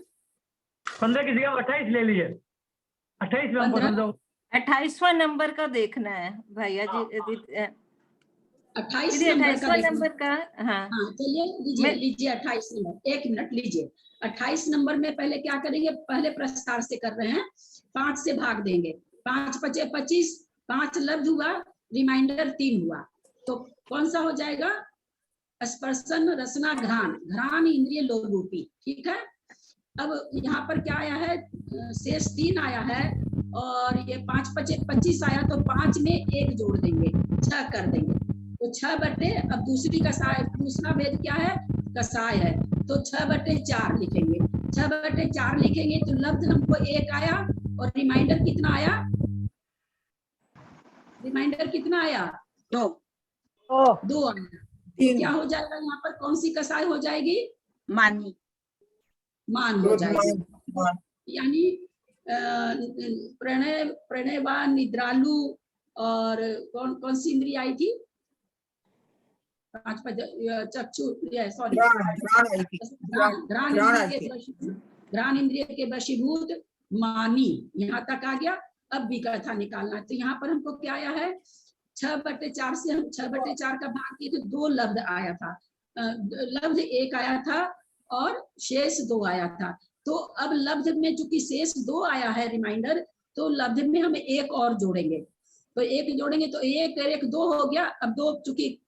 15 की जगह 28 ले लिए, 28 में हमको 15? समझाओ। 28वां नंबर का देखना है भैया जी। 28 दीदी नंबर 28वां का नंबर का। हाँ, हाँ चलिए लीजिए लीजिए 28 नंबर। 1 मिनट लीजिए। 28 नंबर में पहले क्या करेंगे? पहले प्रस्तार से कर रहे हैं, 5 से भाग देंगे। 5 × 5 = 25, 5 लब्ध हुआ, रिमाइंडर 3 हुआ, तो कौन सा हो जाएगा? स्पर्शन रसना घ्राण, घ्राण इंद्रिय लोलूपी। ठीक है। अब यहाँ पर क्या आया है? शेष 3 आया है, और ये 5 × 5 = 25 आया, तो 5 में 1 जोड़ देंगे, 6 कर देंगे, तो 6 अब दूसरी कसाय, दूसरा भेद क्या है? कसाय है, तो 6/4 लिखेंगे। 6/4 लिखेंगे तो लब्ध हमको 1 आया, और रिमाइंडर कितना आया? रिमाइंडर कितना आया? 2 आया। क्या हो जाएगा यहाँ पर? कौन सी कसाय हो जाएगी? मानी, मान हो जाएगी। यानी प्रणयवान, निद्रालु, और कौन सी इंद्रिय आई थी? चक्षु, सॉरी, घ्राण इंद्रिय के वशीभूत मानी, यहाँ तक आ गया। अब विकथा निकालना है, तो यहाँ पर हमको क्या आया है? 6/4 से हम 6/4 का भाग किए तो 2 लब्ध आया था, लब्ध 1 आया था और शेष 2 आया था। तो अब लब्ध में चूंकि शेष 2 आया है रिमाइंडर, तो लब्ध में हम 1 और जोड़ेंगे, तो 1 जोड़ेंगे तो 1 और 1 2 हो गया। अब 2 चूंकि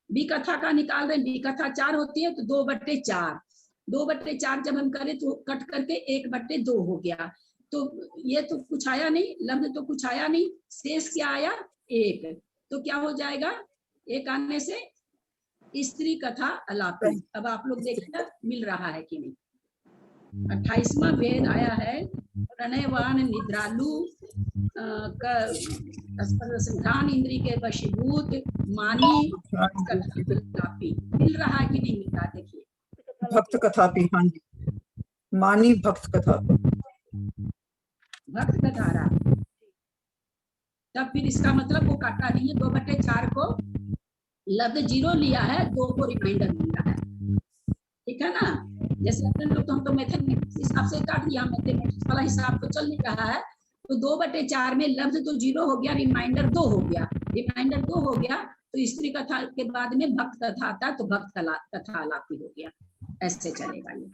विकथा का निकाल रहे हैं, विकथा 4 होती है, तो 2/4, 2/4 जब हम करें तो कट करके 1/2 हो गया। तो ये तो कुछ आया नहीं, लब्ध तो कुछ आया नहीं, शेष क्या आया? 1। तो क्या हो जाएगा? 1 आने से स्त्री कथा अलापी। अब आप लोग देखिए मिल रहा है कि नहीं। 28वां भेद आया है, प्रणयवान, निद्रालु, घ्राण इंद्रिय के वशीभूत मानी, कथापि। मिल रहा है कि नहीं मिल रहा? देखिए भक्त कथापि। हाँ जी, मानी भक्त कथापि, भक्त कथारा। तब फिर इसका मतलब वो काटा नहीं है। 2/4 को लब्ध 0 लिया है, 2 को रिमाइंडर मिला है। ठीक है ना? जैसे अपने लोग तो हम तो मैथमेटिक्स हिसाब से काट दिया, मैथमेटिक्स वाला हिसाब तो चल नहीं रहा है। तो 2/4 में लब्ध तो 0 हो गया, रिमाइंडर 2 हो गया, रिमाइंडर 2 हो गया, तो स्त्री कथा के बाद में भक्त कथा आता है, तो भक्त कथा आलापी हो गया। ऐसे चलेगा ये।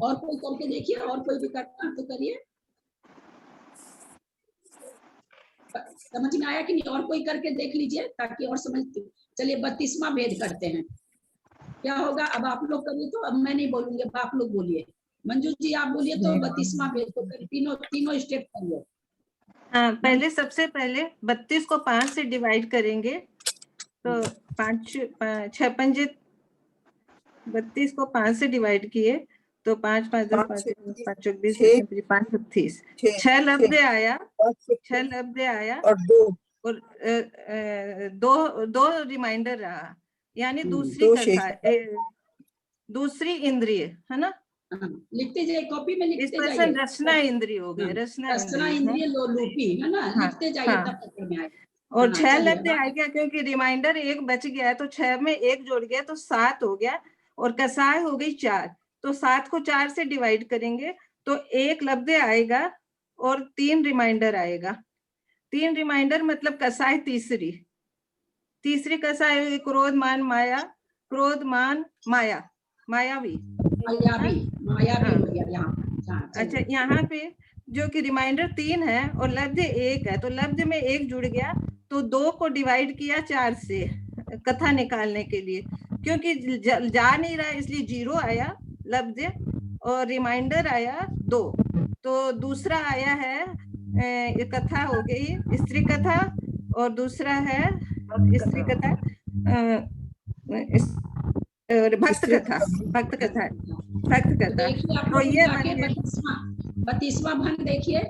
और कोई करके देखिए, और कोई भी करना तो करिए। समझ में आया कि नहीं? और कोई करके देख लीजिए ताकि और समझ। चलिए 32वां भेद करते हैं। क्या होगा? अब आप लोग करिए, तो अब मैं नहीं बोलूंगी, अब आप लोग बोलिए। मंजू जी आप बोलिए, तो 32वां भेद को तीनों स्टेप करिए। हाँ, पहले सबसे पहले 32 को 5 से डिवाइड करेंगे, तो 5 6 पंजे 32 को 5 से डिवाइड किए तो 5 5 10 5 20 5 30 6 लब्ध आया, 6 लब्ध आया, और 2 रिमाइंडर रहा, यानी दूसरी इंद्रिय है ना। लिखते जाइए, कॉपी में लिखते जाइए। रसना इंद्रिय हो गया, रसना इंद्रिय लोलूपी है ना। लिखते जाइए तब तक में आएगा। और 6 लब्ध आ गया, क्योंकि रिमाइंडर 1 बच गया है, तो 6 में 1 जोड़ गया तो 7 हो गया, और कसाय हो गई 4, तो 7 को 4 से डिवाइड करेंगे तो 1 लब्ध आएगा और 3 रिमाइंडर आएगा। 3 रिमाइंडर मतलब कसाय तीसरी कसाय क्रोध मान माया, क्रोध मान माया, मायावी। मायावी मायावी हो गया यहाँ। अच्छा, यहाँ पे जो कि रिमाइंडर 3 है और लब्ध 1 है, तो लब्ध में 1 जुड़ गया तो 2 को डिवाइड किया 4 से कथा निकालने के लिए, क्योंकि जा नहीं रहा इसलिए 0 आया लब्ध और रिमाइंडर आया 2। तो दूसरा आया है कथा हो गई स्त्री कथा और दूसरा है स्त्री कथा भक्त कथा। देखिए आप तो लोग ये जाके 32वां भंग देखिए,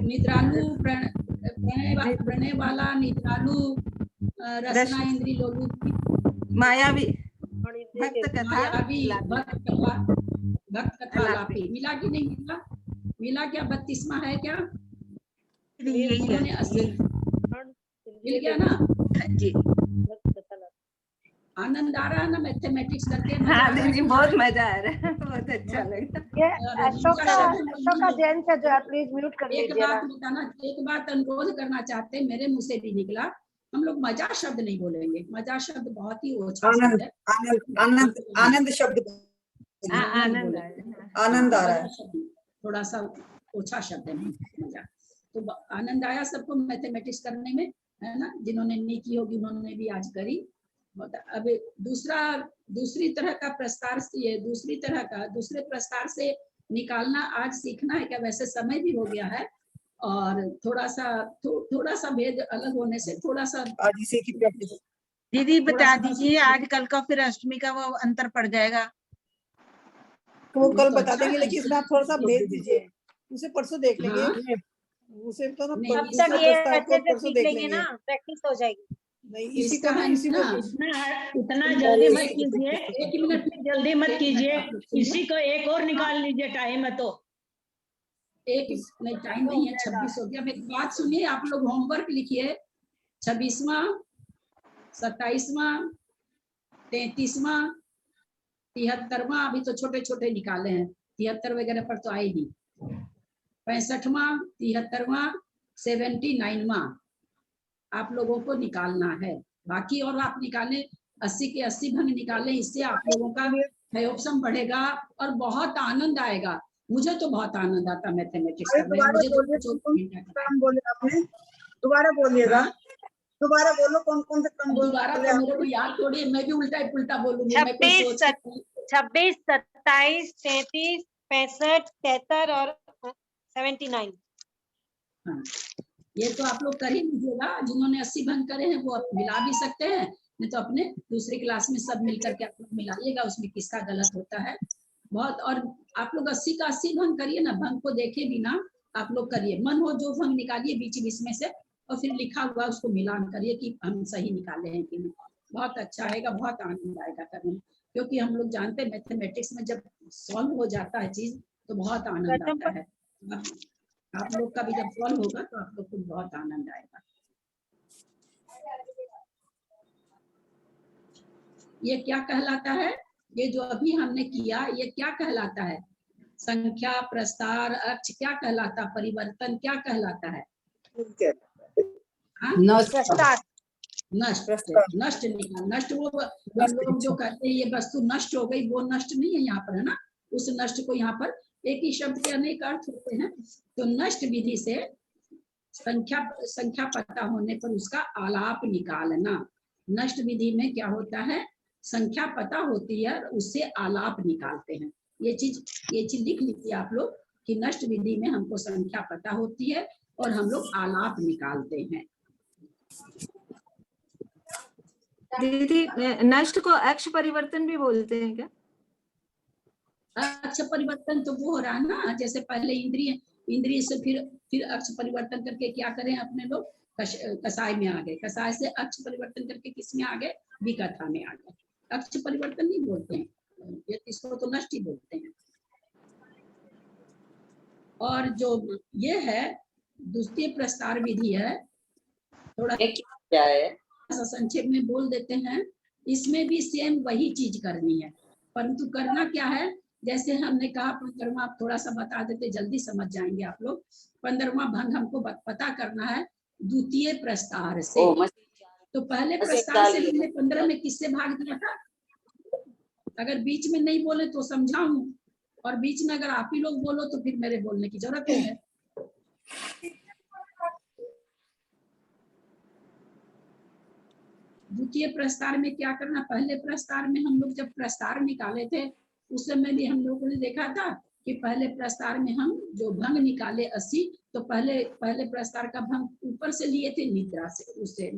निद्रालु प्रणय वाला, निद्रालु रसना इंद्री लोलू मायावी भक्त कथा मायावी भक्त कथा लापी। मिला कि नहीं मिला? मिला क्या? 32वां है क्या? यही है, 80 मिल गया ना? जी। आनंद आ रहा है ना मैथमेटिक्स करके? हाँ दीदी बहुत मजा आ रहा है, बहुत अच्छा लगा। ये अशोका जैन से जो है प्लीज म्यूट कर एक दीजिए। बात बताना, एक बात अनुरोध करना चाहते हैं, मेरे मुंह से भी निकला, हम लोग मजा शब्द नहीं बोलेंगे। मजा शब्द बहुत ही ओछा शब्द है। आनंद शब्द आनंद आ रहा है, थोड़ा सा ओछा शब्द है मजा। तो आनंद आया सबको मैथमेटिक्स करने में, है ना? जिन्होंने नहीं की होगी उन्होंने भी आज करी। अब दूसरी तरह का प्रस्तार से, दूसरे प्रस्तार से निकालना आज सीखना है क्या? वैसे समय भी हो गया है और थोड़ा सा भेद अलग होने से थोड़ा सा आज इसी की प्रैक्टिस। दीदी बता दीजिए आज कल का फिर अष्टमी का वो अंतर पड़ जाएगा। तो वो कल बता देंगे, लेकिन इसमें आप थोड़ा सा भेज दीजिए, उसे परसों देख लेंगे। उसे तो ना नहीं, दूसरा प्रस्ताव को परसों देख लेंगे। प्रैक्टिस हो जाएगी। नहीं इसी को ना, इसी को इतना जल्दी मत कीजिए, एक मिनट जल्दी मत कीजिए, इसी को एक और निकाल लीजिए, टाइम है तो। एक नहीं, टाइम नहीं है, 26 हो गया। मेरी बात सुनिए, आप लोग होमवर्क लिखिए। 26वां, 27वां, 33वां, 73वां, अभी तो छोटे छोटे निकाले हैं, 73 वगैरह पर तो आए नहीं। 65वां, 73वां, 79वां आप लोगों को निकालना है। बाकी और आप निकालें, 80 के 80 भंग निकालें, इससे आप लोगों का प्रयोगक्षम बढ़ेगा और बहुत आनंद आएगा। मुझे तो बहुत आनंद आता मैथमेटिक्स करने में। मुझे दोबारा बोलिएगा, दोबारा बोलो कौन कौन से क्रम बोल। दोबारा तो मेरे को याद थोड़ी है, मैं भी उल्टा पुल्टा बोलूंगी। 26, 27, 33, 65, 73 और 79। हाँ, ये तो आप लोग कर ही लीजिएगा। जिन्होंने 80 भंग करे हैं वो मिला भी सकते हैं, नहीं तो अपने दूसरी क्लास में सब मिलकर के आप लोग मिलाइएगा, उसमें किसका गलत होता है बहुत। और आप लोग 80 का 80 भंग करिए ना, भंग को देखे बिना आप लोग करिए। मन हो जो भंग निकालिए बीच में से और फिर लिखा हुआ उसको मिलान करिए कि हम सही निकाले हैं कि नहीं। बहुत अच्छा आएगा, बहुत आनंद आएगा करने में, क्योंकि हम लोग जानते हैं मैथमेटिक्स में जब सॉल्व हो जाता है चीज तो बहुत आनंद आता है। आप लोग का भी जब सॉल्व होगा तो आप लोग को बहुत आनंद आएगा। ये क्या कहलाता है? ये जो अभी हमने किया ये क्या कहलाता है? संख्या, प्रस्तार, अक्ष क्या कहलाता? परिवर्तन क्या कहलाता है? नष्ट निकाल। नष्ट वो लोग जो कहते हैं ये वस्तु नष्ट हो गई, वो नष्ट नहीं है यहाँ पर, है ना? उस नष्ट को यहाँ पर एक ही शब्द के अनेक अर्थ होते हैं। तो नष्ट विधि से संख्या पता होने पर उसका आलाप निकालना। नष्ट विधि में क्या होता है? संख्या पता होती है, उससे आलाप निकालते हैं। ये चीज लिख लीजिए आप लोग कि नष्ट विधि में हमको संख्या पता होती है और हम लोग आलाप निकालते हैं। दीदी नष्ट को अक्ष परिवर्तन भी बोलते हैं क्या? अक्ष परिवर्तन तो वो हो रहा है ना, जैसे पहले इंद्रिय से फिर अक्ष परिवर्तन करके क्या करें अपने लोग? कसाय में आ गए, कसाय से अक्ष परिवर्तन करके किस में आ गए? विकथा में आ गए। अक्ष परिवर्तन नहीं बोलते हैं, ये इसको तो नष्ट ही बोलते हैं। और जो ये है द्वितीय प्रस्तार विधि है, थोड़ा क्या है संक्षेप में बोल देते हैं। इसमें भी सेम वही चीज करनी है, परंतु करना क्या है? जैसे हमने कहा 15वां, आप थोड़ा सा बता देते जल्दी समझ जाएंगे आप लोग। 15वां भंग हमको पता करना है द्वितीय प्रस्तार से। तो पहले प्रस्तार से हमने 15 में किससे भाग दिया था? अगर बीच में नहीं बोले तो समझाऊं, और बीच में अगर आप ही लोग बोलो तो फिर मेरे बोलने की जरूरत नहीं है। द्वितीय प्रस्तार में क्या करना? पहले प्रस्तार में हम लोग जब प्रस्तार निकाले थे उस समय भी हम लोगों ने देखा था कि पहले प्रस्तार में हम जो भंग निकाले 80, तो पहले प्रस्तार का भंग ऊपर से लिए थे निद्रा से, उससे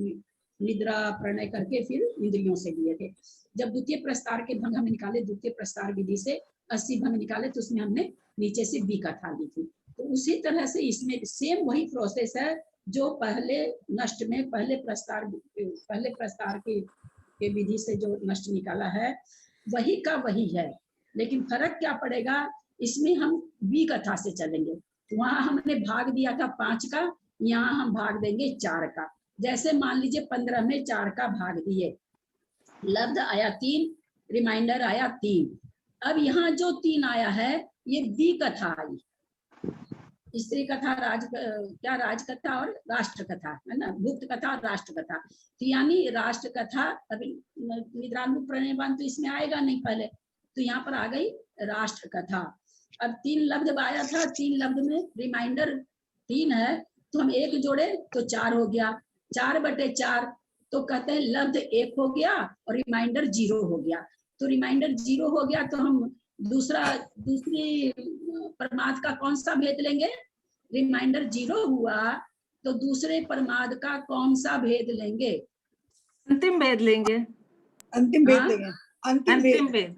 निद्रा प्रणय करके फिर इंद्रियों से लिए थे। जब द्वितीय प्रस्तार के भंग हमने निकाले द्वितीय प्रस्तार विधि से 80 भंग निकाले तो उसमें हमने नीचे से बी कथा ली थी। तो उसी तरह से इसमें सेम वही प्रोसेस है जो पहले नष्ट में पहले प्रस्तार के विधि से जो नष्ट निकाला है वही का वही है, लेकिन फर्क क्या पड़ेगा? इसमें हम बी कथा से चलेंगे। वहां हमने भाग दिया था 5 का, यहाँ हम भाग देंगे 4 का। जैसे मान लीजिए 15 में 4 का भाग दिए, लब्ध आया 3, रिमाइंडर आया 3। अब यहाँ जो 3 आया है ये बी कथा आई, स्त्री कथा, राजकथा और राष्ट्र कथा है ना, गुप्त कथा और राष्ट्र कथा। तो यानी राष्ट्र कथा, अभी निद्रालु प्रणयवान तो इसमें आएगा नहीं पहले, तो यहाँ पर आ गई राष्ट्र कथा। अब 3 लब्ध आया था, 3 लब्ध में रिमाइंडर 3 है तो हम 1 जोड़े तो 4 हो गया, 4/4 तो कहते हैं लब्ध 1 हो गया और रिमाइंडर 0 हो गया। तो रिमाइंडर 0 हो गया तो हम दूसरी परमाद का कौन सा भेद लेंगे? रिमाइंडर 0 हुआ तो दूसरे परमाद का कौन सा भेद लेंगे? अंतिम भेद लेंगे। अंतिम भेद लेंगे। अंतिम भेद।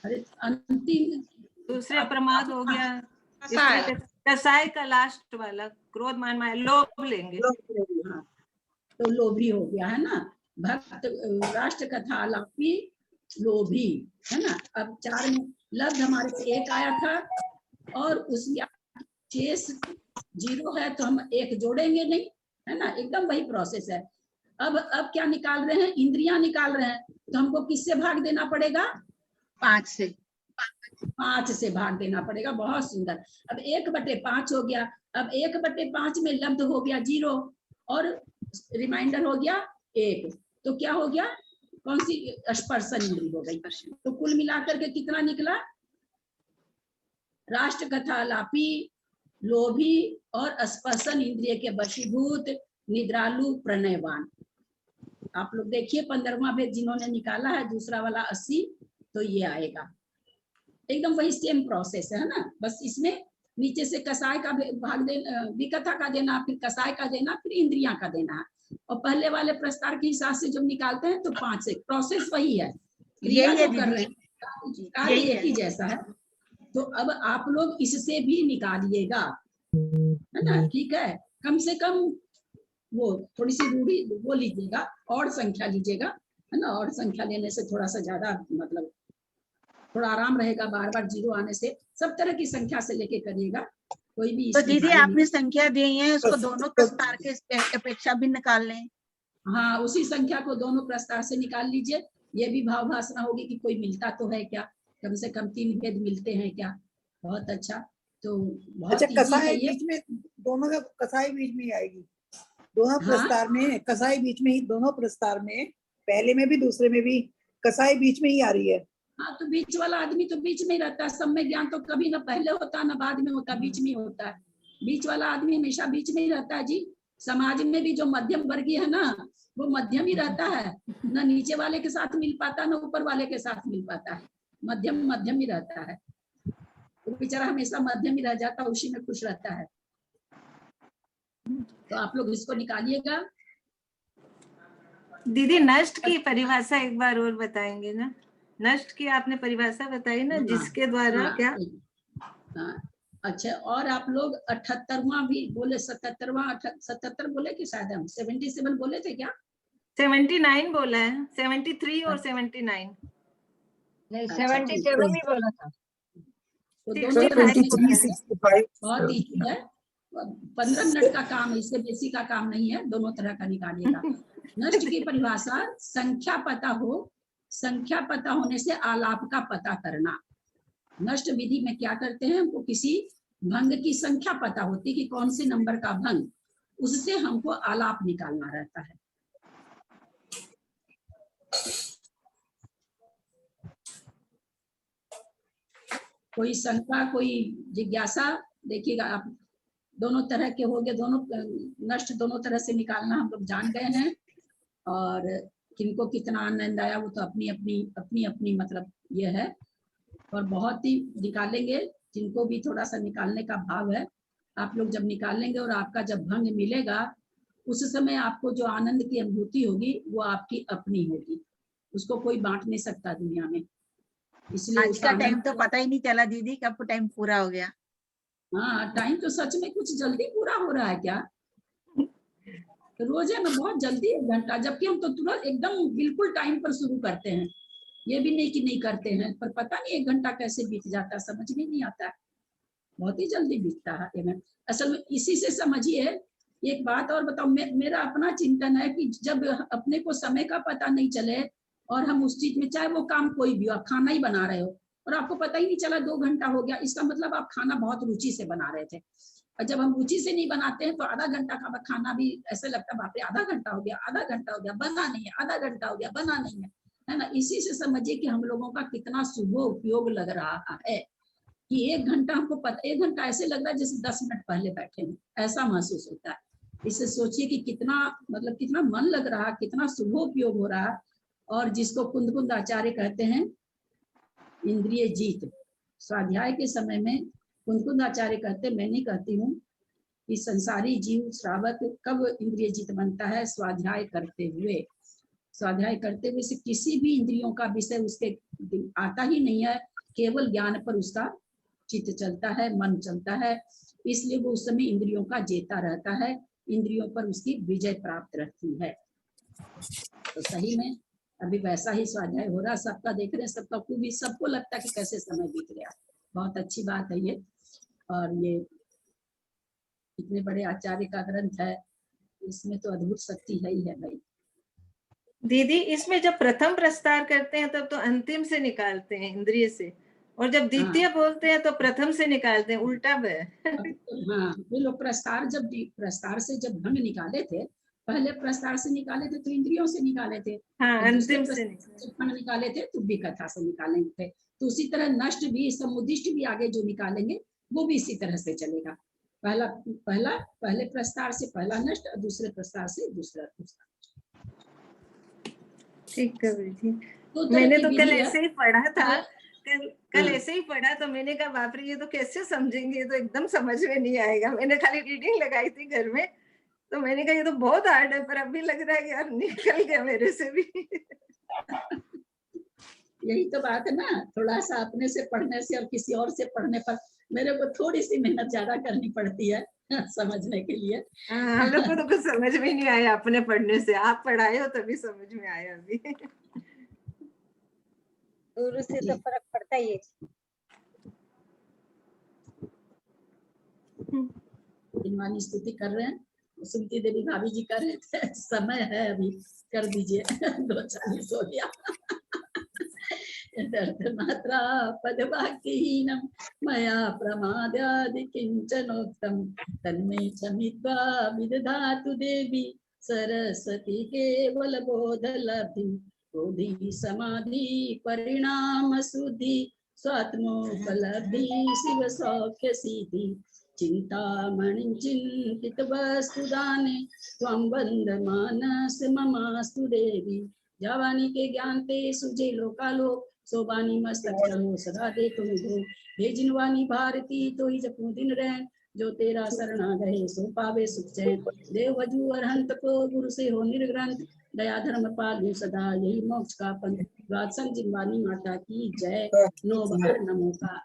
अरे अंतिम दूसरे प्रमाद हो गया कसाई का लास्ट वाला, क्रोध मान माया, लोभ लेंगे। हाँ, तो लोभी हो गया है ना, भक्त राष्ट्र कथा लापी लोभी है ना। अब 4 में लब्ध हमारे से 1 आया था और उसमें शेष 0 है तो हम 1 जोड़ेंगे नहीं, है ना, एकदम वही प्रोसेस है। अब क्या निकाल रहे हैं? इंद्रियां निकाल रहे हैं, तो हमको किससे भाग देना पड़ेगा? 5 से। 5 से भाग देना पड़ेगा। बहुत सुंदर। अब 1/5 हो गया। अब 1/5 में लब्ध हो गया 0 और रिमाइंडर हो गया 1, तो क्या हो गया? कौन सी? स्पर्शन इंद्री हो गई। तो कुल मिलाकर के कितना निकला? राष्ट्र कथा लापी लोभी और स्पर्शन इंद्रिय के वशीभूत निद्रालु प्रणयवान। आप लोग देखिए 15वां भेद जिन्होंने निकाला है दूसरा वाला 80, तो ये आएगा एकदम वही सेम प्रोसेस है ना। बस इसमें नीचे से कसाय का भाग देना, विकथा का देना, फिर कसाय का देना, फिर इंद्रियां का देना है। और पहले वाले प्रस्तार के हिसाब से जब निकालते हैं तो 5 से, प्रोसेस वही है, क्रिया जो कर रहे हैं कार्य एक ही जैसा है। तो अब आप लोग इससे भी निकालिएगा, है ना, ठीक है। कम से कम वो थोड़ी सी रूढ़ी वो लीजिएगा, और संख्या लीजिएगा, है ना। और संख्या लेने से थोड़ा सा ज्यादा मतलब थोड़ा आराम रहेगा, बार बार 0 आने से। सब तरह की संख्या से लेके करिएगा, कोई भी। तो दीदी आपने संख्या दी है, उसको दोनों प्रस्तार के अपेक्षा भी निकाल लें। हाँ, उसी संख्या को दोनों प्रस्तार से निकाल लीजिए। ये भी भाव भाषा होगी कि कोई मिलता तो है क्या, कम से कम 3 भेद मिलते हैं क्या। बहुत अच्छा। तो बहुत अच्छा, कसाई बीच में, दोनों का कसाई बीच में ही आएगी, दोनों प्रस्तार में। कसाई बीच में ही, दोनों प्रस्तार में, पहले में भी दूसरे में भी कसाई बीच में ही आ रही है। हाँ, तो बीच वाला आदमी तो बीच में ही रहता है। सब में ज्ञान तो कभी ना पहले होता ना बाद में होता, बीच में होता है। बीच वाला आदमी हमेशा बीच में ही रहता है जी। समाज में भी जो मध्यम वर्गीय है ना, वो मध्यम ही रहता है, ना नीचे वाले के साथ मिल पाता, ना ऊपर वाले के साथ मिल पाता है। मध्यम ही रहता है। वो बेचारा हमेशा मध्यम ही रह जाता है, उसी में खुश रहता है। तो आप लोग इसको निकालिएगा। दीदी नष्ट की परिभाषा एक बार और बताएंगे ना? नष्ट की आपने परिभाषा बताई ना, जिसके द्वारा क्या? अच्छा, और आप लोग 78वां भी बोले, 77 बोले कि शायद हम 77 बोले थे क्या? 79 बोला है, 73 और 79 नहीं, 77 ही बोला था। तो दोनों बहुत ईजी है, 15 मिनट का काम है, इससे बेसी का काम नहीं है, दोनों तरह का निकालिएगा। नष्ट की परिभाषा, संख्या पता हो, संख्या पता होने से आलाप का पता करना। नष्ट विधि में क्या करते हैं, हमको किसी भंग की संख्या पता होती कि कौन से नंबर का भंग, उससे हमको आलाप निकालना रहता है। कोई शंका, कोई जिज्ञासा? देखिएगा आप, दोनों तरह के हो गए, दोनों नष्ट दोनों तरह से निकालना हम लोग जान गए हैं। और किनको कितना आनंद आया वो तो अपनी अपनी मतलब ये है। और बहुत ही निकालेंगे, जिनको भी थोड़ा सा निकालने का भाव है, आप लोग जब निकालेंगे और आपका जब भंग मिलेगा, उस समय आपको जो आनंद की अनुभूति होगी वो आपकी अपनी होगी, उसको कोई बांट नहीं सकता दुनिया में। इसलिए आज का टाइम तो पता ही नहीं चला दीदी, कब टाइम पूरा हो गया। हाँ, टाइम तो सच में कुछ जल्दी पूरा हो रहा है क्या? तो रोज है ना, बहुत जल्दी 1 घंटा, जबकि हम तो तुरंत एकदम बिल्कुल टाइम पर शुरू करते हैं। ये भी नहीं कि नहीं करते हैं, पर पता नहीं 1 घंटा कैसे बीत जाता है, समझ में नहीं आता है। बहुत ही जल्दी बीतता है। असल में इसी से समझिए, एक बात और बताओ, मेरा अपना चिंतन है कि जब अपने को समय का पता नहीं चले और हम उस चीज में, चाहे वो काम कोई भी हो, आप खाना ही बना रहे हो और आपको पता ही नहीं चला 2 घंटा हो गया, इसका मतलब आप खाना बहुत रुचि से बना रहे थे। और जब हम रुचि से नहीं बनाते हैं तो आधा घंटा का खाना भी ऐसे लगता है बाप रे, आधा घंटा हो गया, आधा घंटा हो गया, बना नहीं है, आधा घंटा हो गया, बना नहीं है ना। इसी से समझिए कि हम लोगों का कितना शुभ उपयोग लग रहा है कि 1 घंटा हमको पता, 1 घंटा ऐसे लग रहा है जैसे 10 मिनट पहले बैठे हैं, ऐसा महसूस होता है। इससे सोचिए कि कितना मतलब कितना मन लग रहा, कितना शुभ उपयोग हो रहा। और जिसको कुंद आचार्य कहते हैं इंद्रिय जीत, स्वाध्याय के समय में कुंद आचार्य कहते, मैं नहीं कहती हूँ, कि संसारी जीव श्रावक कब इंद्रिय जीत बनता है? स्वाध्याय करते हुए। स्वाध्याय करते हुए से किसी भी इंद्रियों का विषय उसके आता ही नहीं है, केवल ज्ञान पर उसका चित्त चलता है, मन चलता है। इसलिए वो उस समय इंद्रियों का जेता रहता है, इंद्रियों पर उसकी विजय प्राप्त रहती है। तो सही में अभी वैसा ही स्वाध्याय हो रहा, सबका देख रहे हैं, सबका खूबी, सबको लगता है कि कैसे समय बीत गया। बहुत अच्छी बात है ये। और ये इतने बड़े आचार्य का ग्रंथ है, इसमें तो अद्भुत शक्ति है ही है भाई। दीदी, इसमें जब प्रथम प्रस्तार करते हैं तब तो अंतिम से निकालते हैं इंद्रिय से, और जब द्वितीय बोलते हैं तो प्रथम से निकालते हैं, उल्टा है। हाँ, ये लोग प्रस्तार से जब भंग निकाले थे, पहले प्रस्तार से निकाले थे तो इंद्रियों से निकाले थे, हाँ, अंतिम से भंग निकाले थे तो भी कथा से निकालेंगे थे। तो उसी तरह नष्ट भी, समुदिष्ट भी आगे जो निकालेंगे वो भी इसी तरह से चलेगा। पहले प्रस्तार से पहला नष्ट और दूसरे प्रस्तार से दूसरा प्रस्तार। ठीक है जी। मैंने तो कल ऐसे ही पढ़ा था, कल ऐसे ही पढ़ा, तो मैंने कहा बाप रे, ये तो कैसे समझेंगे, ये तो एकदम समझ में नहीं आएगा। मैंने खाली रीडिंग लगाई थी घर में, तो मैंने कहा ये तो बहुत हार्ड है, पर अभी लग रहा है कि यार निकल गया मेरे से भी। यही तो बात है ना, थोड़ा सा अपने से पढ़ने से और किसी और से पढ़ने पर मेरे को थोड़ी सी मेहनत ज्यादा करनी पड़ती है समझने के लिए। हम लोग को तो कुछ समझ में नहीं आया अपने पढ़ने से, आप पढ़ाए हो तभी समझ में आया अभी। गुरु से तो फर्क पड़ता ही है। दिनवानी स्तुति कर रहे हैं, सुनती देवी भाभी जी कर रहे थे, समय है अभी कर दीजिए 2:40 हो गया। मात्रा पदवाक्यहीनं मया प्रमादादि किंचनोक्तं तन्मे क्षमित्वा विदधातु देवी सरस्वती केवल बोधलब्धि बोधि समाधि परिणाम शुद्धि स्वात्मोपलब्धि शिव सौख्य सिद्धि चिंतामणि चिंतित वस्तुदाने त्वं वंदमानस ममास्तु देवी। जावानी के ज्ञान ते सुजे लोकालोक सोबानी मस्तक चढ़ो सदा दे तुम हो। हे जिनवानी भारती तो ही जपू दिन रैन जो तेरा शरणा गए सो पावे सुख चैन। देव वजू अरहंत को गुरु से हो निर्ग्रंथ दया धर्म पालू सदा यही मोक्ष का पंथ। जिनवानी माता की जय। नो बार नमो का